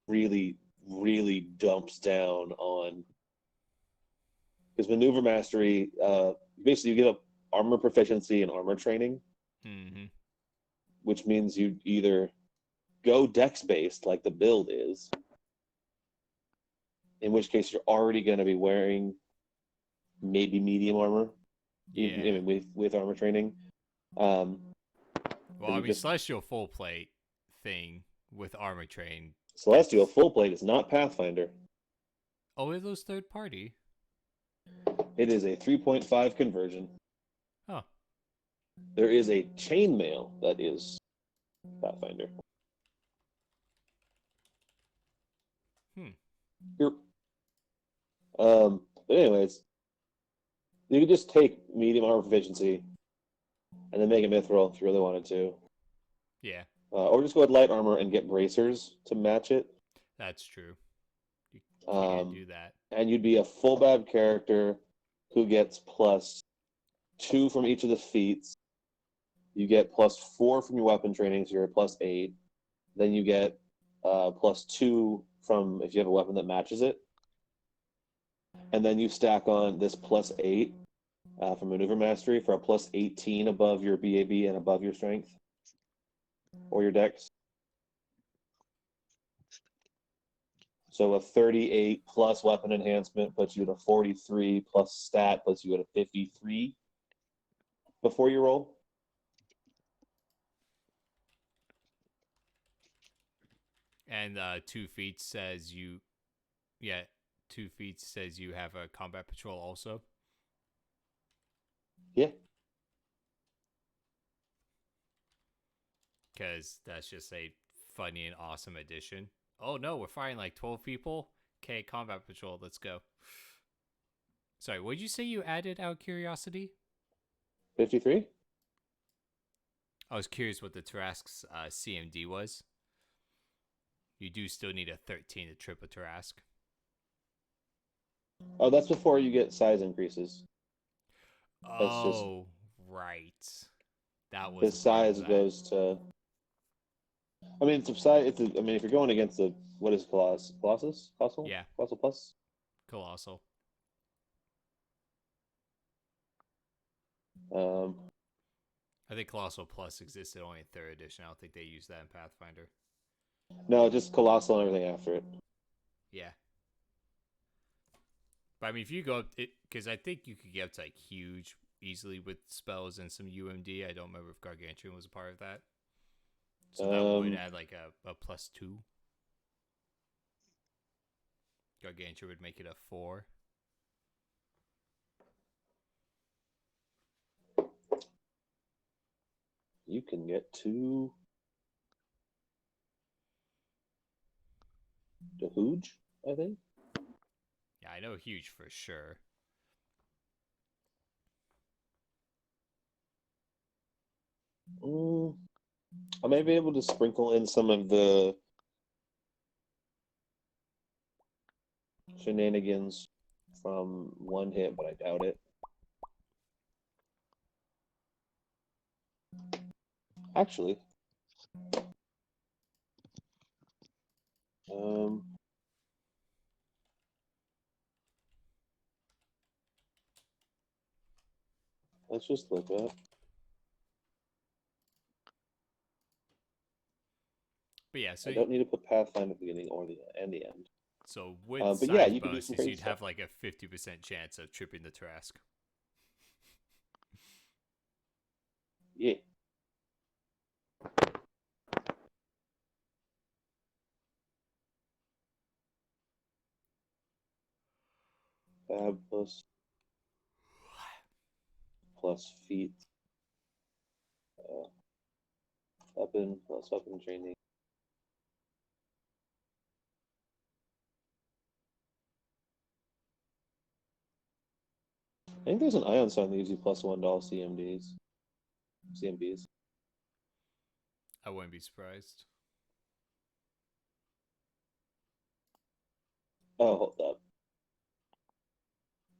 S1: really dumps down on, because maneuver mastery, basically you get up armor proficiency and armor training,
S2: Mm-hmm.
S1: which means you either go dex based like the build is, in which case you're already going to be wearing maybe medium armor,
S2: Yeah.
S1: even with armor training.
S2: Well, I
S1: you
S2: mean,
S1: just-
S2: Celestial full plate thing with armor train.
S1: Celestial full plate is not Pathfinder.
S2: Oh, are those third party?
S1: It is a 3.5 conversion.
S2: Huh.
S1: There is a chainmail that is Pathfinder. Yep. But anyways, you could just take medium armor proficiency and then make a mithril if you really wanted to.
S2: Yeah,
S1: Or just go with light armor and get bracers to match it.
S2: that's true. You can do that.
S1: And you'd be a full bab character who gets +2 from each of the feats. You get +4 from your weapon training, so you're at +8. Then you get +2 from if you have a weapon that matches it. And then you stack on this +8 from maneuver mastery for a +18 above your BAB and above your strength or your dex. So a 38 plus weapon enhancement puts you at a 43 plus stat puts you at a 53 before you roll.
S2: And 2 feet says you, yeah, 2 feet says you have a combat patrol also.
S1: Yeah.
S2: Because that's just a funny and awesome addition. Oh no, we're firing like 12 people? Okay, combat patrol, let's go. Sorry, what did you say you added out of curiosity?
S1: 53?
S2: I was curious what the Tarask's CMD was. You do still need a 13 to trip a Tarask.
S1: Oh, that's before you get size increases.
S2: Oh, right. That was
S1: His size goes to. I mean, it's a size. I mean, if you're going against the what is Colossus? Colossal?
S2: Yeah.
S1: Colossal plus.
S2: Colossal. I think Colossal Plus existed only in 3rd edition. I don't think they used that in Pathfinder.
S1: No, just colossal and everything after it.
S2: Yeah. But I mean, if you go up, because I think you could get up to like huge easily with spells and some UMD. I don't remember if Gargantuan was a part of that. So that would add like a +2. Gargantuan would make it a 4.
S1: You can get to Hooge, I think.
S2: Yeah, I know huge for sure.
S1: I may be able to sprinkle in some of the shenanigans from one hit, but I doubt it. Actually, let's just look up.
S2: But yeah, so
S1: I don't need to put Pathfinder at the beginning or the end.
S2: so with
S1: But yeah,
S2: size
S1: you can do some
S2: bonuses,
S1: crazy
S2: you'd
S1: stuff.
S2: have like a 50% chance of tripping the Trask.
S1: Yeah. Fab plus feet. Weapon plus weapon training. I think there's an ion sign that gives you +1 to all CMBs.
S2: I wouldn't be surprised.
S1: Oh, hold up.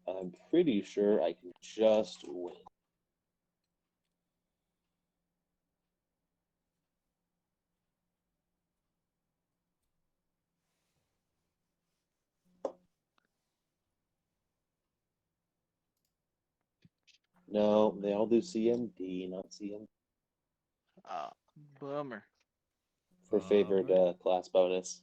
S1: I'm pretty sure I can just win. No, they all do CMD, not CMD.
S5: Bummer.
S1: For favored class bonus.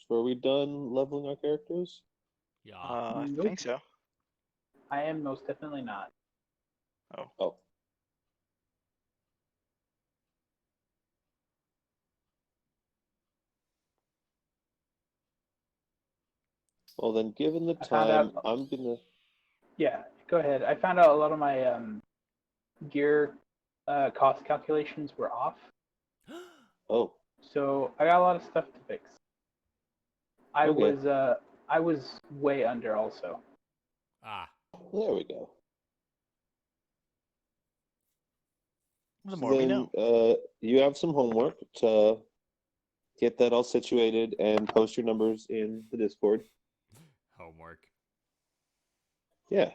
S1: So are we done leveling our characters?
S2: Yeah.
S5: I
S3: Nope.
S5: think so.
S3: I am most definitely not.
S1: Oh. Well, then, given the
S3: I found
S1: time,
S3: out.
S1: I'm gonna.
S3: Yeah, go ahead. I found out a lot of my gear cost calculations were off,
S1: Oh,
S3: so I got a lot of stuff to fix.
S1: okay.
S3: I was way under also.
S2: Ah.
S1: There we go.
S5: The
S1: So
S5: more we
S1: then,
S5: know.
S1: you have some homework to get that all situated and post your numbers in the Discord.
S2: Homework.
S1: Yeah.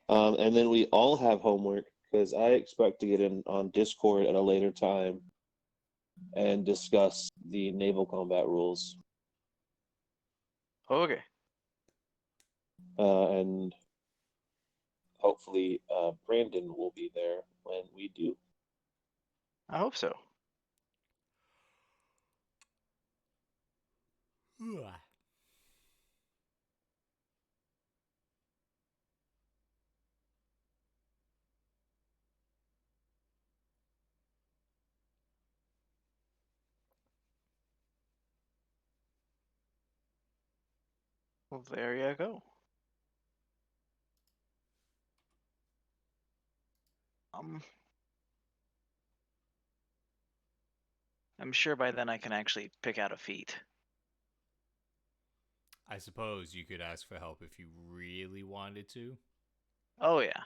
S1: And then we all have homework because I expect to get in on Discord at a later time and discuss the naval combat rules.
S5: Okay.
S1: And hopefully, Brandon will be there when we do.
S5: I hope so. Well, there you go. I'm sure by then I can actually pick out a feat.
S2: I suppose you could ask for help if you really wanted to.
S5: Oh yeah,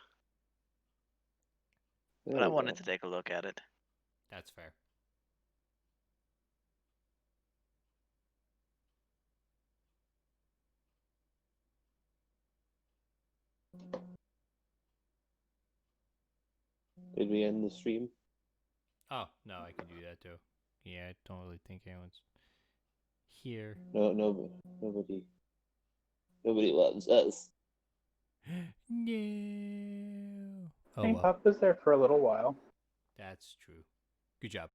S1: There
S5: but I
S1: we
S5: wanted
S1: go.
S5: to take a look at it.
S2: That's fair.
S1: Did we end the stream?
S2: Oh, no, I can do that too. Yeah, I don't really think anyone's here.
S1: No, nobody loves us.
S2: No.
S3: I
S2: Oh,
S3: think
S2: well.
S3: Pup was there for a little while.
S2: That's true. Good job.